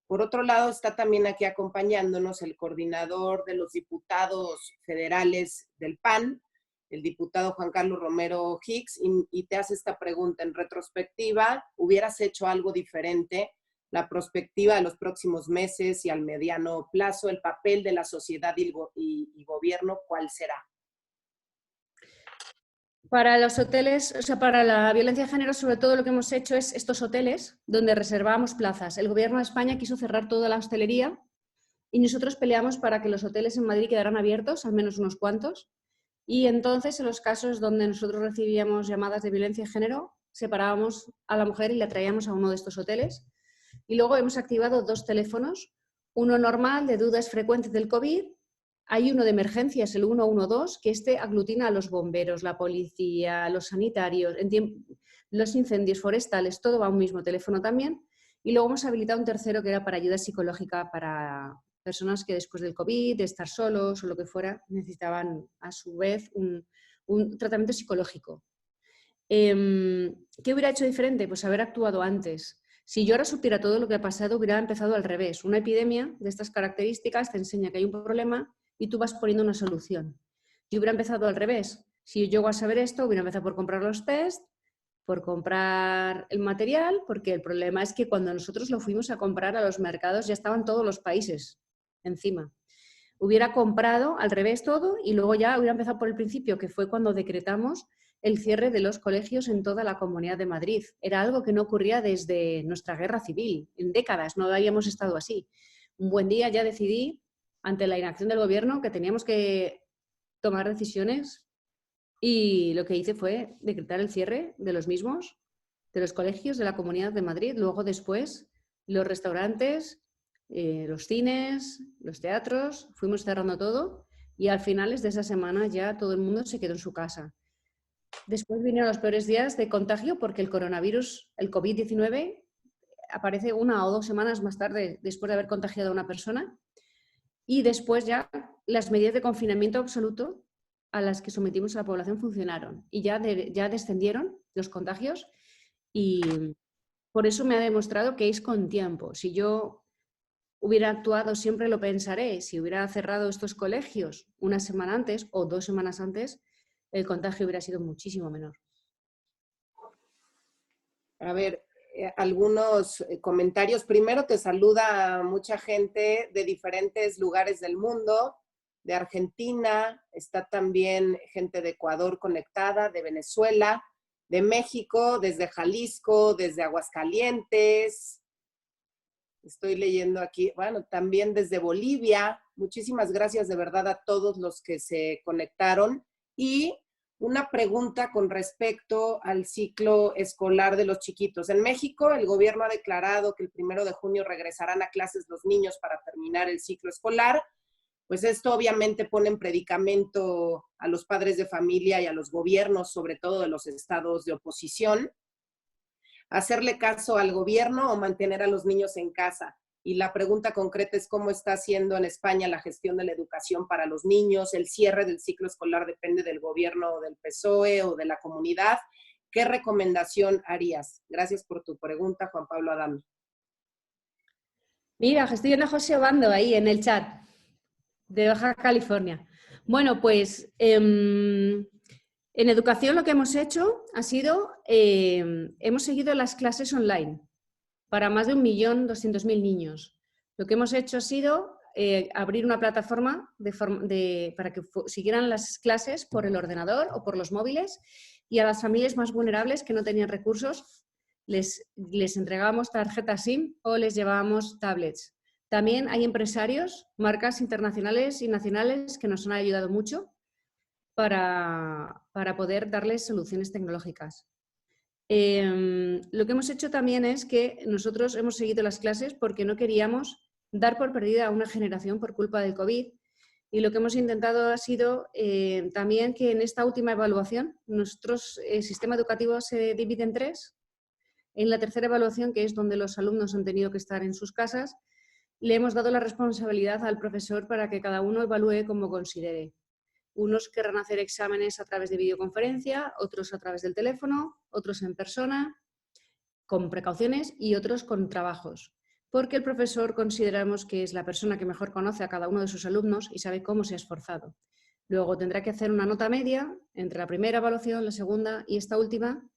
Por otro lado, está también aquí acompañándonos el coordinador de los diputados federales del PAN, el diputado Juan Carlos Romero Hicks, y te hace esta pregunta. En retrospectiva, ¿hubieras hecho algo diferente? La perspectiva de los próximos meses y al mediano plazo, el papel de la sociedad y gobierno, ¿cuál será? Para los hoteles, o sea, para la violencia de género, sobre todo lo que hemos hecho es estos hoteles donde reservábamos plazas. El gobierno de España quiso cerrar toda la hostelería y nosotros peleamos para que los hoteles en Madrid quedaran abiertos, al menos unos cuantos. Y entonces, en los casos donde nosotros recibíamos llamadas de violencia de género, separábamos a la mujer y la traíamos a uno de estos hoteles. Y luego hemos activado 2 teléfonos, uno normal de dudas frecuentes del COVID. Hay uno de emergencias, el 112, que aglutina a los bomberos, la policía, los sanitarios, los incendios forestales, todo va a un mismo teléfono también. Y luego hemos habilitado un tercero que era para ayuda psicológica para personas que después del COVID, de estar solos o lo que fuera, necesitaban a su vez un tratamiento psicológico. ¿Qué hubiera hecho diferente? Pues haber actuado antes. Si yo ahora supiera todo lo que ha pasado, hubiera empezado al revés. Una epidemia de estas características te enseña que hay un problema y tú vas poniendo una solución. Yo hubiera empezado al revés. Si yo llego a saber esto, hubiera empezado por comprar los test, por comprar el material, porque el problema es que cuando nosotros lo fuimos a comprar a los mercados ya estaban todos los países encima. Hubiera comprado al revés todo y luego ya hubiera empezado por el principio, que fue cuando decretamos el cierre de los colegios en toda la Comunidad de Madrid. Era algo que no ocurría desde nuestra guerra civil. En décadas no habíamos estado así. Un buen día ya decidí, ante la inacción del gobierno, que teníamos que tomar decisiones y lo que hice fue decretar el cierre de los mismos, de los colegios de la Comunidad de Madrid. Luego después los restaurantes, los cines, los teatros, fuimos cerrando todo y al finales de esa semana ya todo el mundo se quedó en su casa. Después vinieron los peores días de contagio porque el coronavirus, el COVID-19, aparece 1 o 2 semanas más tarde, después de haber contagiado a una persona. Y después ya las medidas de confinamiento absoluto a las que sometimos a la población funcionaron. Y ya descendieron los contagios y por eso me ha demostrado que es con tiempo. Si yo hubiera actuado, siempre lo pensaré, si hubiera cerrado estos colegios una semana antes o 2 semanas antes, el contagio hubiera sido muchísimo menor. A ver, algunos comentarios. Primero, te saluda mucha gente de diferentes lugares del mundo, de Argentina, está también gente de Ecuador conectada, de Venezuela, de México, desde Jalisco, desde Aguascalientes. Estoy leyendo aquí, bueno, también desde Bolivia. Muchísimas gracias de verdad a todos los que se conectaron. Y una pregunta con respecto al ciclo escolar de los chiquitos. En México, el gobierno ha declarado que el 1 de junio regresarán a clases los niños para terminar el ciclo escolar. Pues esto obviamente pone en predicamento a los padres de familia y a los gobiernos, sobre todo de los estados de oposición. ¿Hacerle caso al gobierno o mantener a los niños en casa? Y la pregunta concreta es cómo está haciendo en España la gestión de la educación para los niños. El cierre del ciclo escolar depende del gobierno del PSOE o de la comunidad. ¿Qué recomendación harías? Gracias por tu pregunta, Juan Pablo Adame. Mira, estoy viendo a José Obando ahí en el chat de Baja California. Bueno, pues en educación lo que hemos hecho ha sido, hemos seguido las clases online para más de 1.200.000 niños. Lo que hemos hecho ha sido abrir una plataforma para que siguieran las clases por el ordenador o por los móviles, y a las familias más vulnerables que no tenían recursos les entregábamos tarjetas SIM o les llevábamos tablets. También hay empresarios, marcas internacionales y nacionales que nos han ayudado mucho para poder darles soluciones tecnológicas. Lo que hemos hecho también es que nosotros hemos seguido las clases porque no queríamos dar por perdida a una generación por culpa del COVID, y lo que hemos intentado ha sido también que en esta última evaluación nuestro sistema educativo se divide en 3. En la tercera evaluación, que es donde los alumnos han tenido que estar en sus casas, le hemos dado la responsabilidad al profesor para que cada uno evalúe como considere. Unos querrán hacer exámenes a través de videoconferencia, otros a través del teléfono, otros en persona, con precauciones, y otros con trabajos. Porque el profesor consideramos que es la persona que mejor conoce a cada uno de sus alumnos y sabe cómo se ha esforzado. Luego tendrá que hacer una nota media entre la primera evaluación, la segunda y esta última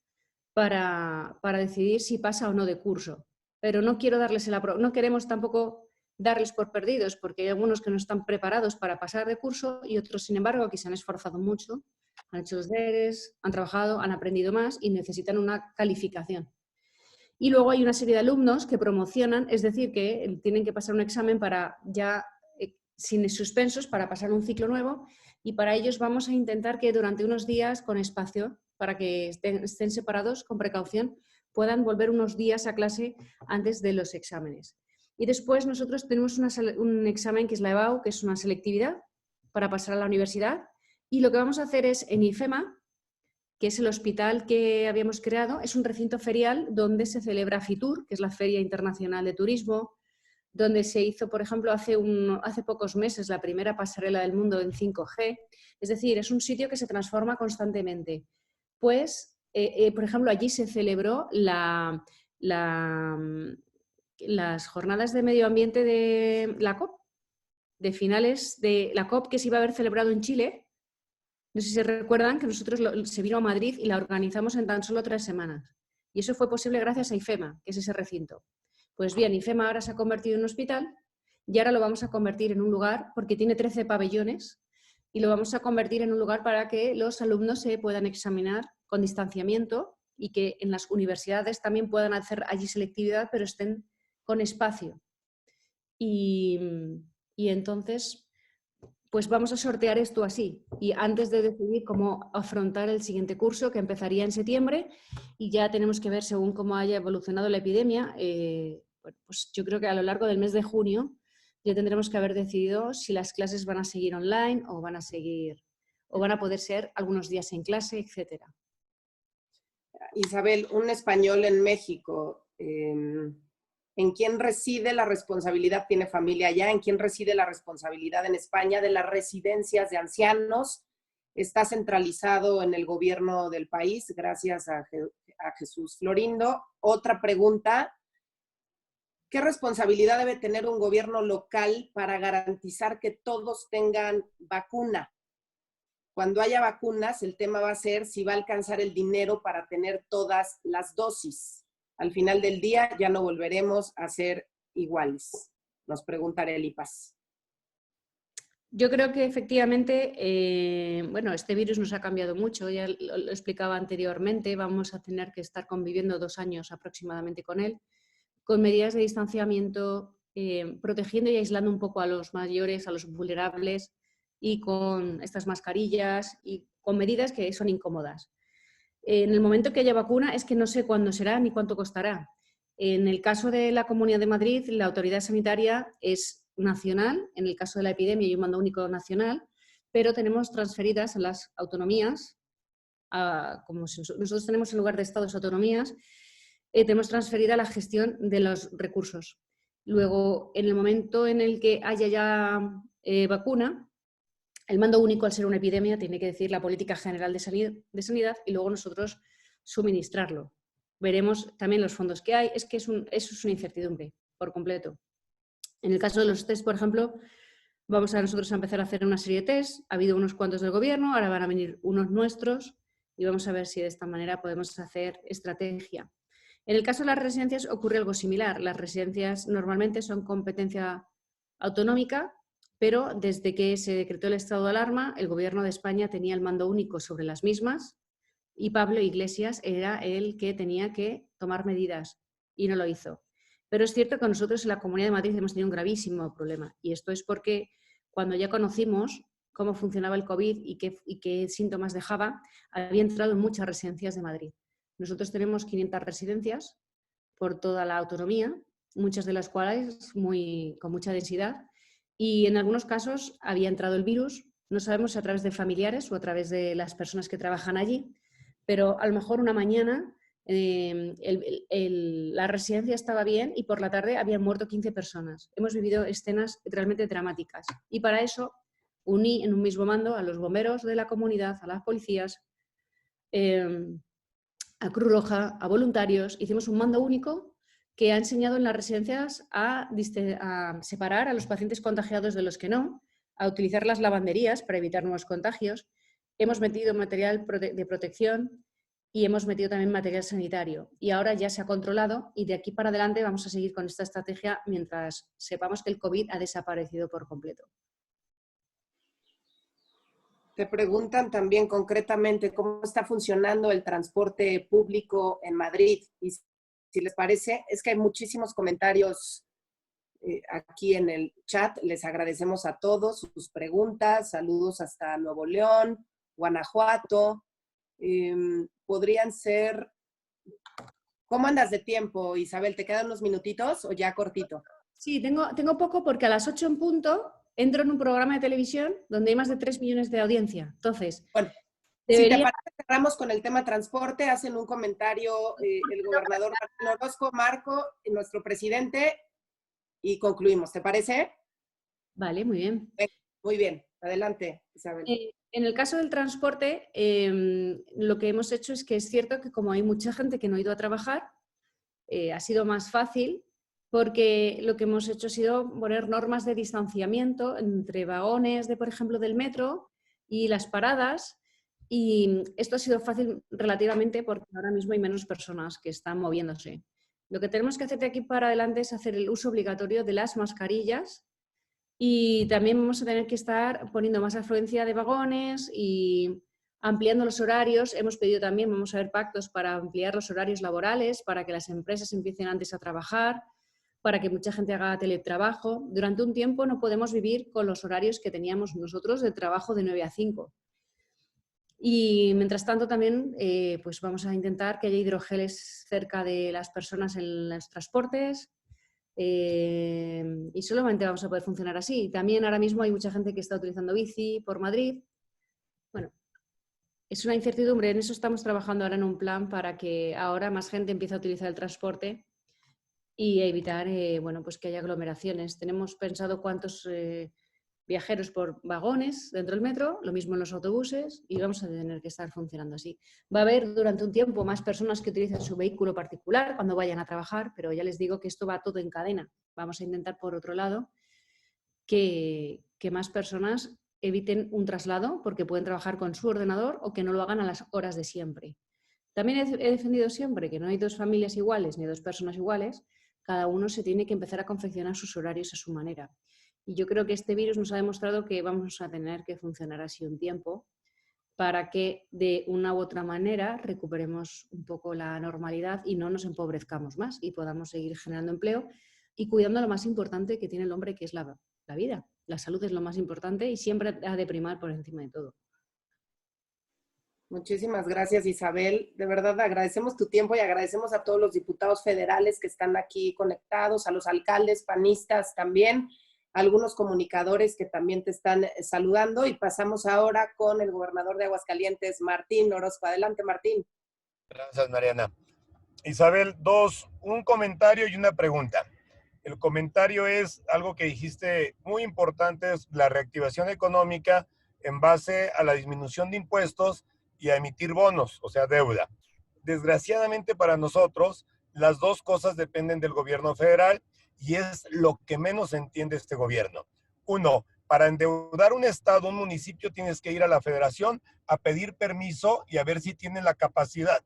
para decidir si pasa o no de curso. Pero no queremos tampoco darles por perdidos, porque hay algunos que no están preparados para pasar de curso y otros, sin embargo, que se han esforzado mucho, han hecho los deberes, han trabajado, han aprendido más y necesitan una calificación. Y luego hay una serie de alumnos que promocionan, es decir, que tienen que pasar un examen para ya sin suspensos para pasar un ciclo nuevo, y para ellos vamos a intentar que durante unos días con espacio, para que estén separados con precaución, puedan volver unos días a clase antes de los exámenes. Y después nosotros tenemos un examen que es la EBAU, que es una selectividad para pasar a la universidad, y lo que vamos a hacer es en IFEMA, que es el hospital que habíamos creado, es un recinto ferial donde se celebra FITUR, que es la Feria Internacional de Turismo, donde se hizo, por ejemplo, hace pocos meses la primera pasarela del mundo en 5G. Es decir, es un sitio que se transforma constantemente. Pues, por ejemplo, allí se celebró las jornadas de medio ambiente de la COP, de finales de la COP que se iba a haber celebrado en Chile. No sé si se recuerdan que nosotros se vino a Madrid y la organizamos en tan solo 3 semanas. Y eso fue posible gracias a IFEMA, que es ese recinto. Pues bien, IFEMA ahora se ha convertido en un hospital y ahora lo vamos a convertir en un lugar, porque tiene 13 pabellones, y lo vamos a convertir en un lugar para que los alumnos se puedan examinar con distanciamiento y que en las universidades también puedan hacer allí selectividad, pero estén con espacio. Y entonces, pues vamos a sortear esto así. Y antes de decidir cómo afrontar el siguiente curso, que empezaría en septiembre, y ya tenemos que ver según cómo haya evolucionado la epidemia, pues yo creo que a lo largo del mes de junio ya tendremos que haber decidido si las clases van a seguir online o van a poder ser algunos días en clase, etcétera. Isabel, un español en México ¿En quién reside la responsabilidad? Tiene familia allá. ¿En quién reside la responsabilidad en España de las residencias de ancianos? Está centralizado en el gobierno del país, gracias a Jesús Florindo. Otra pregunta: ¿qué responsabilidad debe tener un gobierno local para garantizar que todos tengan vacuna? Cuando haya vacunas, el tema va a ser si va a alcanzar el dinero para tener todas las dosis. Al final del día ya no volveremos a ser iguales. Nos pregunta Arely Paz. Yo creo que efectivamente, bueno, este virus nos ha cambiado mucho, ya lo explicaba anteriormente, vamos a tener que estar conviviendo 2 años aproximadamente con él, con medidas de distanciamiento, protegiendo y aislando un poco a los mayores, a los vulnerables, y con estas mascarillas y con medidas que son incómodas. En el momento que haya vacuna es que no sé cuándo será ni cuánto costará. En el caso de la Comunidad de Madrid, la autoridad sanitaria es nacional. En el caso de la epidemia hay un mando único nacional, pero tenemos transferidas a las autonomías, como nosotros tenemos en lugar de estados autonomías, tenemos transferida la gestión de los recursos. Luego, en el momento en el que haya ya vacuna, el mando único, al ser una epidemia, tiene que decir la política general de sanidad y luego nosotros suministrarlo. Veremos también los fondos que hay. Es que eso es una incertidumbre por completo. En el caso de los test, por ejemplo, vamos a nosotros a empezar a hacer una serie de test. Ha habido unos cuantos del gobierno, ahora van a venir unos nuestros y vamos a ver si de esta manera podemos hacer estrategia. En el caso de las residencias ocurre algo similar. Las residencias normalmente son competencia autonómica, pero desde que se decretó el estado de alarma, el Gobierno de España tenía el mando único sobre las mismas y Pablo Iglesias era el que tenía que tomar medidas y no lo hizo. Pero es cierto que nosotros en la Comunidad de Madrid hemos tenido un gravísimo problema y esto es porque cuando ya conocimos cómo funcionaba el COVID y qué síntomas dejaba, había entrado en muchas residencias de Madrid. Nosotros tenemos 500 residencias por toda la autonomía, muchas de las cuales con mucha densidad, y en algunos casos había entrado el virus, no sabemos si a través de familiares o a través de las personas que trabajan allí, pero a lo mejor una mañana la residencia estaba bien y por la tarde habían muerto 15 personas. Hemos vivido escenas realmente dramáticas y para eso uní en un mismo mando a los bomberos de la comunidad, a las policías, a Cruz Roja, a voluntarios. Hicimos un mando único que ha enseñado en las residencias a separar a los pacientes contagiados de los que no, a utilizar las lavanderías para evitar nuevos contagios. Hemos metido material de protección y hemos metido también material sanitario. Y ahora ya se ha controlado y de aquí para adelante vamos a seguir con esta estrategia mientras sepamos que el COVID ha desaparecido por completo. Te preguntan también concretamente cómo está funcionando el transporte público en Madrid. Y si les parece, es que hay muchísimos comentarios aquí en el chat. Les agradecemos a todos sus preguntas. Saludos hasta Nuevo León, Guanajuato. Podrían ser... ¿Cómo andas de tiempo, Isabel? ¿Te quedan unos minutitos o ya cortito? Sí, tengo poco porque a las 8 en punto entro en un programa de televisión donde hay más de 3 millones de audiencia. Entonces, bueno, si te parece, cerramos con el tema transporte. Hacen un comentario el gobernador Martín Orozco, Marco, nuestro presidente, y concluimos. ¿Te parece? Vale, muy bien. Muy bien. Adelante, Isabel. En el caso del transporte, lo que hemos hecho es que es cierto que como hay mucha gente que no ha ido a trabajar, ha sido más fácil porque lo que hemos hecho ha sido poner normas de distanciamiento entre vagones, por ejemplo, del metro y las paradas. Y esto ha sido fácil relativamente porque ahora mismo hay menos personas que están moviéndose. Lo que tenemos que hacer de aquí para adelante es hacer el uso obligatorio de las mascarillas y también vamos a tener que estar poniendo más afluencia de vagones y ampliando los horarios. Hemos pedido también, vamos a ver pactos para ampliar los horarios laborales, para que las empresas empiecen antes a trabajar, para que mucha gente haga teletrabajo. Durante un tiempo no podemos vivir con los horarios que teníamos nosotros de trabajo de 9 a 5. Y mientras tanto también pues vamos a intentar que haya hidrogeles cerca de las personas en los transportes y solamente vamos a poder funcionar así. También ahora mismo hay mucha gente que está utilizando bici por Madrid. Bueno, es una incertidumbre, en eso estamos trabajando ahora en un plan para que ahora más gente empiece a utilizar el transporte y evitar bueno, pues que haya aglomeraciones. Tenemos pensado cuántos viajeros por vagones dentro del metro, lo mismo en los autobuses, y vamos a tener que estar funcionando así. Va a haber durante un tiempo más personas que utilicen su vehículo particular cuando vayan a trabajar, pero ya les digo que esto va todo en cadena. Vamos a intentar, por otro lado, que más personas eviten un traslado porque pueden trabajar con su ordenador o que no lo hagan a las horas de siempre. También he defendido siempre que no hay dos familias iguales ni dos personas iguales, cada uno se tiene que empezar a confeccionar sus horarios a su manera. Y yo creo que este virus nos ha demostrado que vamos a tener que funcionar así un tiempo para que de una u otra manera recuperemos un poco la normalidad y no nos empobrezcamos más y podamos seguir generando empleo y cuidando lo más importante que tiene el hombre, que es la vida. La salud es lo más importante y siempre ha de primar por encima de todo. Muchísimas gracias, Isabel. De verdad agradecemos tu tiempo y agradecemos a todos los diputados federales que están aquí conectados, a los alcaldes, panistas también, a algunos comunicadores que también te están saludando, y pasamos ahora con el gobernador de Aguascalientes, Martín Orozco. Adelante, Martín. Gracias, Mariana. Isabel, un comentario y una pregunta. El comentario es algo que dijiste muy importante, es la reactivación económica en base a la disminución de impuestos y a emitir bonos, o sea, deuda. Desgraciadamente para nosotros, las dos cosas dependen del gobierno federal y es lo que menos entiende este gobierno. Uno, para endeudar un estado, un municipio, tienes que ir a la federación a pedir permiso y a ver si tienen la capacidad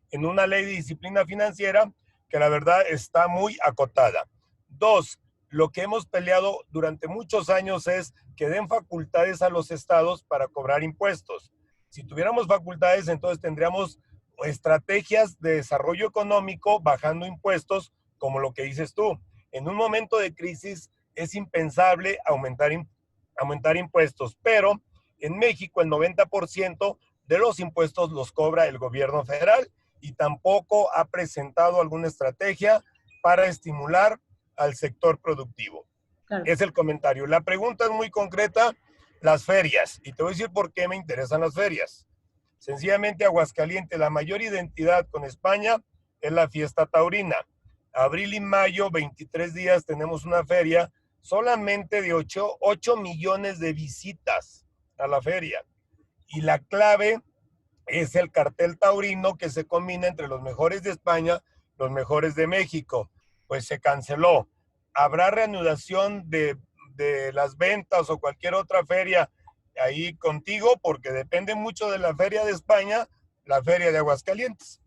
en una ley de disciplina financiera que la verdad está muy acotada. Dos, lo que hemos peleado durante muchos años es que den facultades a los estados para cobrar impuestos. Si tuviéramos facultades, entonces tendríamos estrategias de desarrollo económico bajando impuestos, como lo que dices tú. En un momento de crisis es impensable aumentar impuestos, pero en México el 90% de los impuestos los cobra el gobierno federal y tampoco ha presentado alguna estrategia para estimular al sector productivo. Claro. Es el comentario. La pregunta es muy concreta, las ferias, y te voy a decir por qué me interesan las ferias. Sencillamente Aguascalientes, la mayor identidad con España es la fiesta taurina. Abril y mayo, 23 días, tenemos una feria solamente de 8 millones de visitas a la feria. Y la clave es el cartel taurino que se combina entre los mejores de España, los mejores de México. Pues se canceló. ¿Habrá reanudación de las ventas o cualquier otra feria ahí contigo? Porque depende mucho de la feria de España, la feria de Aguascalientes.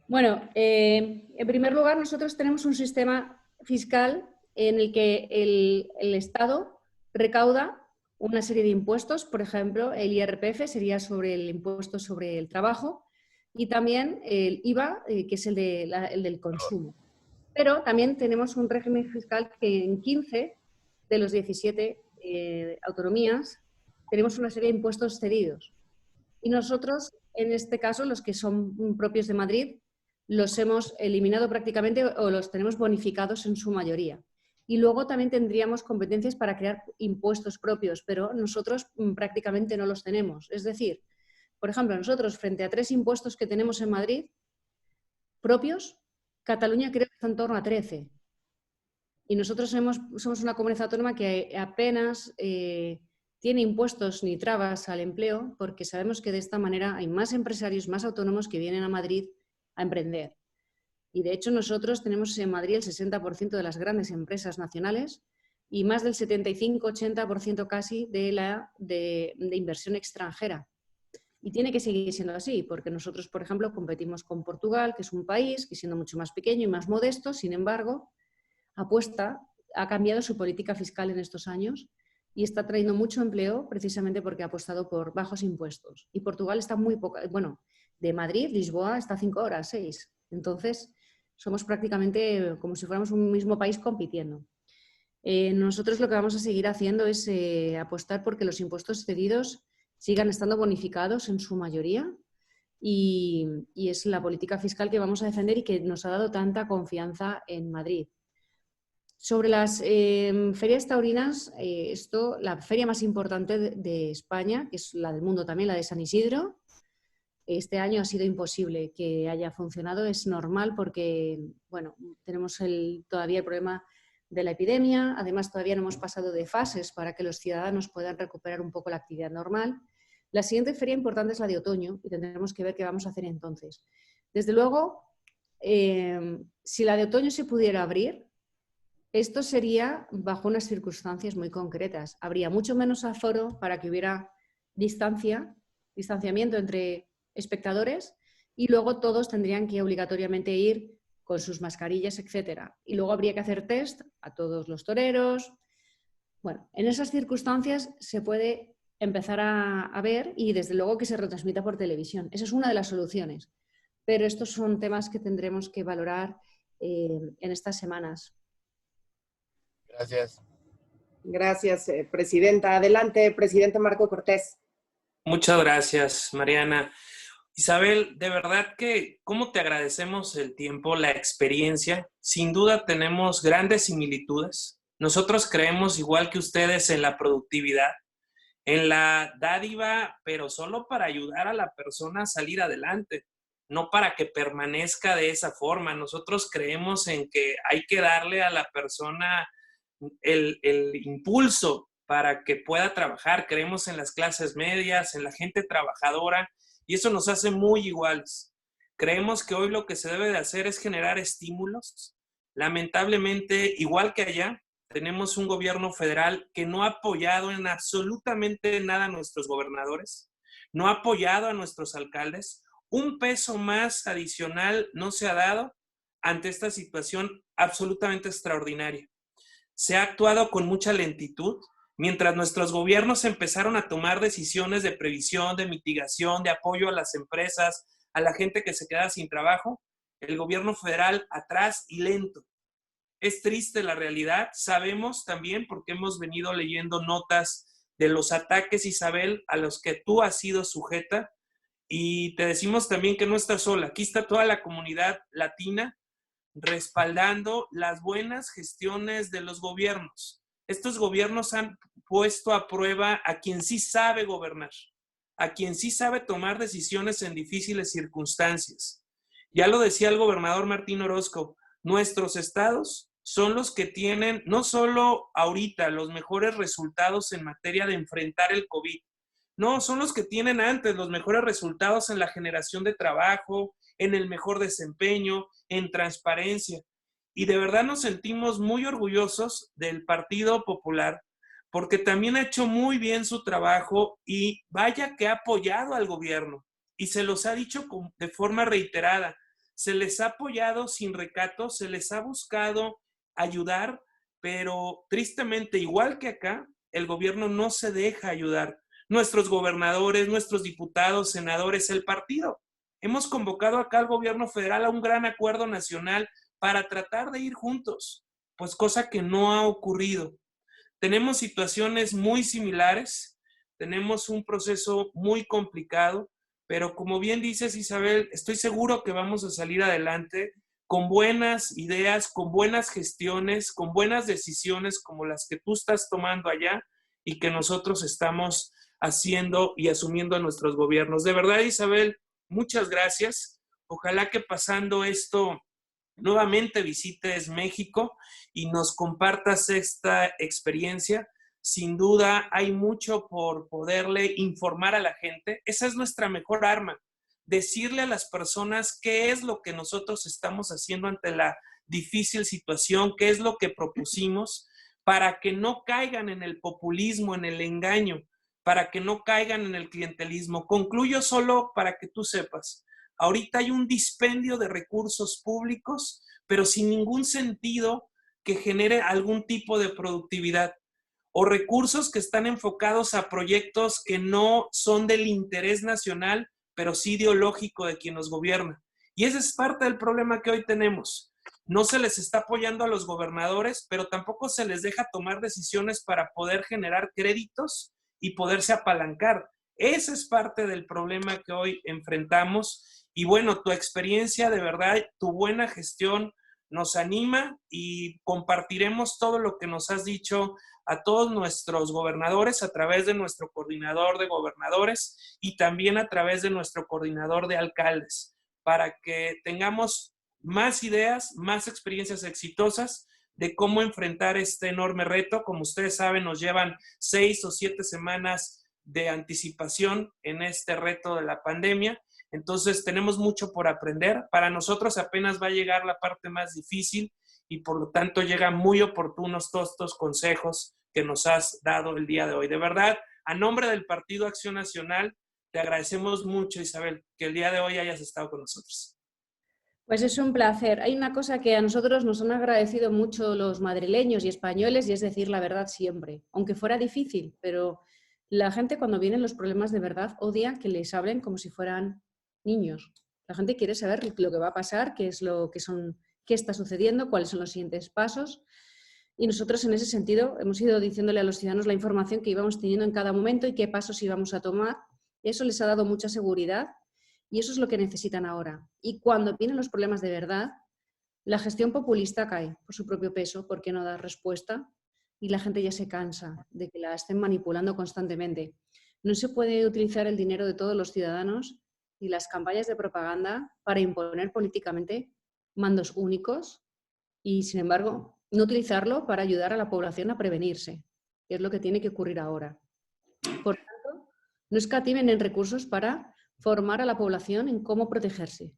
Bueno, en primer lugar, nosotros tenemos un sistema fiscal en el que el Estado recauda una serie de impuestos. Por ejemplo, el IRPF sería sobre el impuesto sobre el trabajo y también el IVA, que es el del consumo. Pero también tenemos un régimen fiscal que en 15 de los 17 autonomías tenemos una serie de impuestos cedidos. Y nosotros, en este caso, los que son propios de Madrid, los hemos eliminado prácticamente o los tenemos bonificados en su mayoría. Y luego también tendríamos competencias para crear impuestos propios, pero nosotros prácticamente no los tenemos. Es decir, por ejemplo, nosotros frente a 3 impuestos que tenemos en Madrid propios, Cataluña creo que está en torno a 13. Y nosotros somos una comunidad autónoma que apenas tiene impuestos ni trabas al empleo, porque sabemos que de esta manera hay más empresarios, más autónomos que vienen a Madrid a emprender. Y de hecho nosotros tenemos en Madrid el 60% de las grandes empresas nacionales y más del 75-80% casi de inversión extranjera. Y tiene que seguir siendo así, porque nosotros, por ejemplo, competimos con Portugal, que es un país que siendo mucho más pequeño y más modesto, sin embargo, ha cambiado su política fiscal en estos años y está trayendo mucho empleo precisamente porque ha apostado por bajos impuestos. Y Portugal está muy poca, bueno, de Madrid, Lisboa está 5 horas, 6. Entonces, somos prácticamente como si fuéramos un mismo país compitiendo. Nosotros lo que vamos a seguir haciendo es apostar porque los impuestos cedidos sigan estando bonificados en su mayoría y es la política fiscal que vamos a defender y que nos ha dado tanta confianza en Madrid. Sobre las ferias taurinas, la feria más importante de España, que es la del mundo también, la de San Isidro, Este año ha sido imposible que haya funcionado. Es normal porque, bueno, tenemos todavía el problema de la epidemia. Además, todavía no hemos pasado de fases para que los ciudadanos puedan recuperar un poco la actividad normal. La siguiente feria importante es la de otoño y tendremos que ver qué vamos a hacer entonces. Desde luego, si la de otoño se pudiera abrir, esto sería bajo unas circunstancias muy concretas. Habría mucho menos aforo para que hubiera distanciamiento entre espectadores y luego todos tendrían que obligatoriamente ir con sus mascarillas, etcétera. Y luego habría que hacer test a todos los toreros. Bueno, en esas circunstancias se puede empezar a ver y desde luego que se retransmita por televisión. Esa es una de las soluciones. Pero estos son temas que tendremos que valorar en estas semanas. Gracias. Gracias, presidenta. Adelante, presidente Marco Cortés. Muchas gracias, Mariana. Isabel, de verdad que cómo te agradecemos el tiempo, la experiencia. Sin duda tenemos grandes similitudes. Nosotros creemos igual que ustedes en la productividad, en la dádiva, pero solo para ayudar a la persona a salir adelante, no para que permanezca de esa forma. Nosotros creemos en que hay que darle a la persona el impulso para que pueda trabajar. Creemos en las clases medias, en la gente trabajadora, y eso nos hace muy iguales. Creemos que hoy lo que se debe de hacer es generar estímulos. Lamentablemente, igual que allá, tenemos un gobierno federal que no ha apoyado en absolutamente nada a nuestros gobernadores, no ha apoyado a nuestros alcaldes. Un peso más adicional no se ha dado ante esta situación absolutamente extraordinaria. Se ha actuado con mucha lentitud, mientras nuestros gobiernos empezaron a tomar decisiones de previsión, de mitigación, de apoyo a las empresas, a la gente que se queda sin trabajo. El gobierno federal atrás y lento. Es triste la realidad. Sabemos también, porque hemos venido leyendo notas de los ataques, Isabel, a los que tú has sido sujeta, y te decimos también que no estás sola. Aquí está toda la comunidad latina respaldando las buenas gestiones de los gobiernos. Estos gobiernos han puesto a prueba a quien sí sabe gobernar, a quien sí sabe tomar decisiones en difíciles circunstancias. Ya lo decía el gobernador Martín Orozco, nuestros estados son los que tienen no solo ahorita los mejores resultados en materia de enfrentar el COVID, no, son los que tienen antes los mejores resultados en la generación de trabajo, en el mejor desempeño, en transparencia. Y de verdad nos sentimos muy orgullosos del Partido Popular, porque también ha hecho muy bien su trabajo y vaya que ha apoyado al gobierno. Y se los ha dicho de forma reiterada. Se les ha apoyado sin recato, se les ha buscado ayudar, pero tristemente, igual que acá, el gobierno no se deja ayudar. Nuestros gobernadores, nuestros diputados, senadores, el partido. Hemos convocado acá al gobierno federal a un gran acuerdo nacional para tratar de ir juntos, pues cosa que no ha ocurrido. Tenemos situaciones muy similares, tenemos un proceso muy complicado, pero como bien dices, Isabel, estoy seguro que vamos a salir adelante con buenas ideas, con buenas gestiones, con buenas decisiones como las que tú estás tomando allá y que nosotros estamos haciendo y asumiendo a nuestros gobiernos. De verdad, Isabel, muchas gracias. Ojalá que pasando esto nuevamente visites México y nos compartas esta experiencia. Sin duda hay mucho por poderle informar a la gente. Esa es nuestra mejor arma, decirle a las personas qué es lo que nosotros estamos haciendo ante la difícil situación, qué es lo que propusimos, para que no caigan en el populismo, en el engaño, para que no caigan en el clientelismo. Concluyo solo para que tú sepas. Ahorita hay un dispendio de recursos públicos, pero sin ningún sentido que genere algún tipo de productividad, o recursos que están enfocados a proyectos que no son del interés nacional, pero sí ideológico de quien nos gobierna. Y ese es parte del problema que hoy tenemos. No se les está apoyando a los gobernadores, pero tampoco se les deja tomar decisiones para poder generar créditos y poderse apalancar. Ese es parte del problema que hoy enfrentamos. Y bueno, tu experiencia, de verdad, tu buena gestión nos anima y compartiremos todo lo que nos has dicho a todos nuestros gobernadores a través de nuestro coordinador de gobernadores y también a través de nuestro coordinador de alcaldes, para que tengamos más ideas, más experiencias exitosas de cómo enfrentar este enorme reto. Como ustedes saben, nos llevan 6 o 7 semanas de anticipación en este reto de la pandemia. Entonces tenemos mucho por aprender. Para nosotros apenas va a llegar la parte más difícil y por lo tanto llegan muy oportunos todos estos consejos que nos has dado el día de hoy. De verdad, a nombre del Partido Acción Nacional, te agradecemos mucho, Isabel, que el día de hoy hayas estado con nosotros. Pues es un placer. Hay una cosa que a nosotros nos han agradecido mucho los madrileños y españoles y es decir la verdad siempre, aunque fuera difícil, pero la gente cuando vienen los problemas de verdad odia que les hablen como si fueran niños. La gente quiere saber lo que va a pasar, qué está sucediendo, cuáles son los siguientes pasos. Y nosotros en ese sentido hemos ido diciéndole a los ciudadanos la información que íbamos teniendo en cada momento y qué pasos íbamos a tomar. Eso les ha dado mucha seguridad y eso es lo que necesitan ahora. Y cuando vienen los problemas de verdad, la gestión populista cae por su propio peso porque no da respuesta y la gente ya se cansa de que la estén manipulando constantemente. No se puede utilizar el dinero de todos los ciudadanos y las campañas de propaganda para imponer políticamente mandos únicos y, sin embargo, no utilizarlo para ayudar a la población a prevenirse, que es lo que tiene que ocurrir ahora. Por tanto, no escatimen en recursos para formar a la población en cómo protegerse.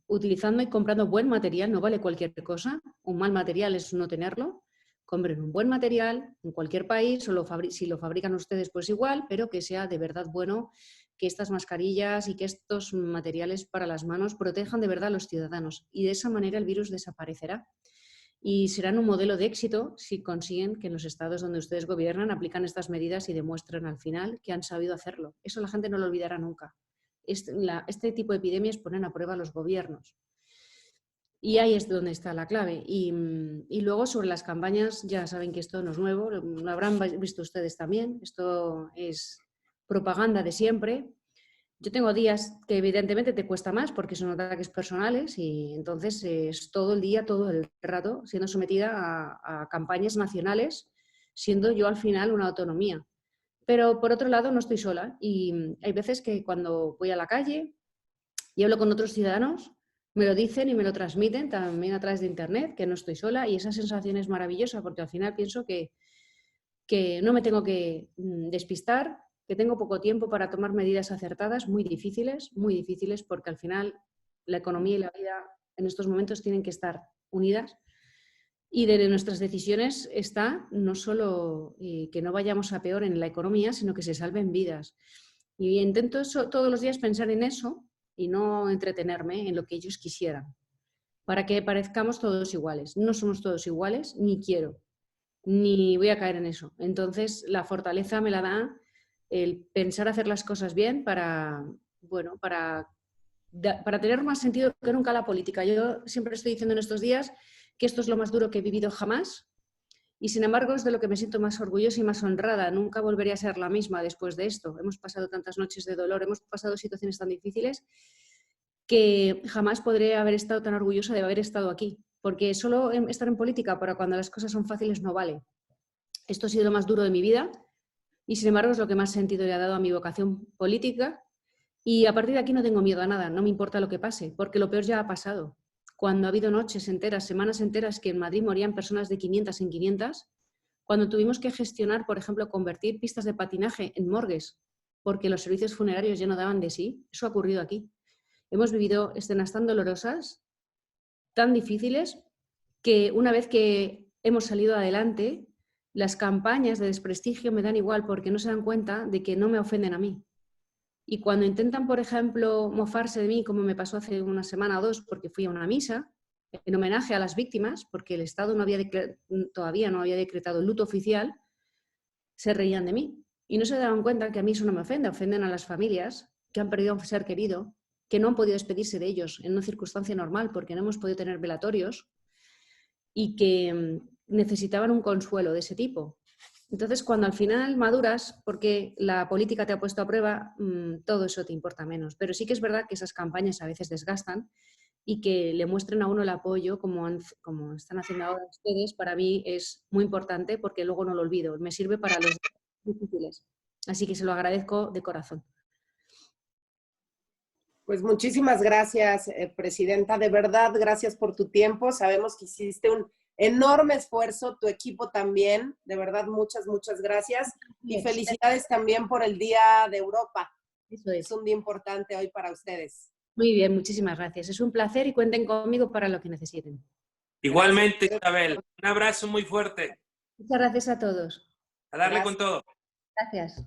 Utilizando y comprando buen material, no vale cualquier cosa. Un mal material es no tenerlo. Compren un buen material en cualquier país, o si lo fabrican ustedes, pues igual, pero que sea de verdad bueno, que estas mascarillas y que estos materiales para las manos protejan de verdad a los ciudadanos. Y de esa manera el virus desaparecerá. Y serán un modelo de éxito si consiguen que en los estados donde ustedes gobiernan aplican estas medidas y demuestran al final que han sabido hacerlo. Eso la gente no lo olvidará nunca. Este tipo de epidemias ponen a prueba a los gobiernos. Y ahí es donde está la clave. Y luego sobre las campañas, ya saben que esto no es nuevo, lo habrán visto ustedes también. Esto es propaganda de siempre. Yo tengo días que evidentemente te cuesta más porque son ataques personales y entonces es todo el día, todo el rato siendo sometida a campañas nacionales, siendo yo al final una autonomía. Pero por otro lado no estoy sola y hay veces que cuando voy a la calle y hablo con otros ciudadanos, me lo dicen y me lo transmiten también a través de internet, que no estoy sola y esa sensación es maravillosa porque al final pienso que no me tengo que despistar, que tengo poco tiempo para tomar medidas acertadas, muy difíciles porque al final la economía y la vida en estos momentos tienen que estar unidas y de nuestras decisiones está no solo que no vayamos a peor en la economía, sino que se salven vidas. Y intento todos los días pensar en eso y no entretenerme en lo que ellos quisieran, para que parezcamos todos iguales. No somos todos iguales, ni quiero, ni voy a caer en eso. Entonces, la fortaleza me la da el pensar hacer las cosas bien para tener más sentido que nunca la política. Yo siempre estoy diciendo en estos días que esto es lo más duro que he vivido jamás y sin embargo es de lo que me siento más orgullosa y más honrada. Nunca volveré a ser la misma después de esto. Hemos pasado tantas noches de dolor, hemos pasado situaciones tan difíciles que jamás podré haber estado tan orgullosa de haber estado aquí. Porque solo estar en política para cuando las cosas son fáciles no vale. Esto ha sido lo más duro de mi vida y sin embargo es lo que más sentido le ha dado a mi vocación política y a partir de aquí no tengo miedo a nada, no me importa lo que pase, porque lo peor ya ha pasado. Cuando ha habido noches enteras, semanas enteras que en Madrid morían personas de 500 en 500, cuando tuvimos que gestionar, por ejemplo, convertir pistas de patinaje en morgues porque los servicios funerarios ya no daban de sí, eso ha ocurrido aquí. Hemos vivido escenas tan dolorosas, tan difíciles, que una vez que hemos salido adelante, las campañas de desprestigio me dan igual porque no se dan cuenta de que no me ofenden a mí. Y cuando intentan, por ejemplo, mofarse de mí, como me pasó hace una semana o dos, porque fui a una misa en homenaje a las víctimas, porque el Estado todavía no había decretado el luto oficial, se reían de mí. Y no se daban cuenta que a mí eso no me ofende, ofenden a las familias que han perdido a un ser querido, que no han podido despedirse de ellos en una circunstancia normal porque no hemos podido tener velatorios y que necesitaban un consuelo de ese tipo. Entonces, cuando al final maduras, porque la política te ha puesto a prueba, todo eso te importa menos. Pero sí que es verdad que esas campañas a veces desgastan y que le muestren a uno el apoyo como están haciendo ahora ustedes, para mí es muy importante porque luego no lo olvido, me sirve para los difíciles. Así que se lo agradezco de corazón. Pues muchísimas gracias, Presidenta. De verdad, gracias por tu tiempo. Sabemos que hiciste un enorme esfuerzo, tu equipo también. De verdad, muchas, muchas gracias. Y felicidades también por el Día de Europa. Eso es. Es un día importante hoy para ustedes. Muy bien, muchísimas gracias. Es un placer y cuenten conmigo para lo que necesiten. Igualmente, Isabel. Un abrazo muy fuerte. Muchas gracias a todos. A darle con todo. Gracias.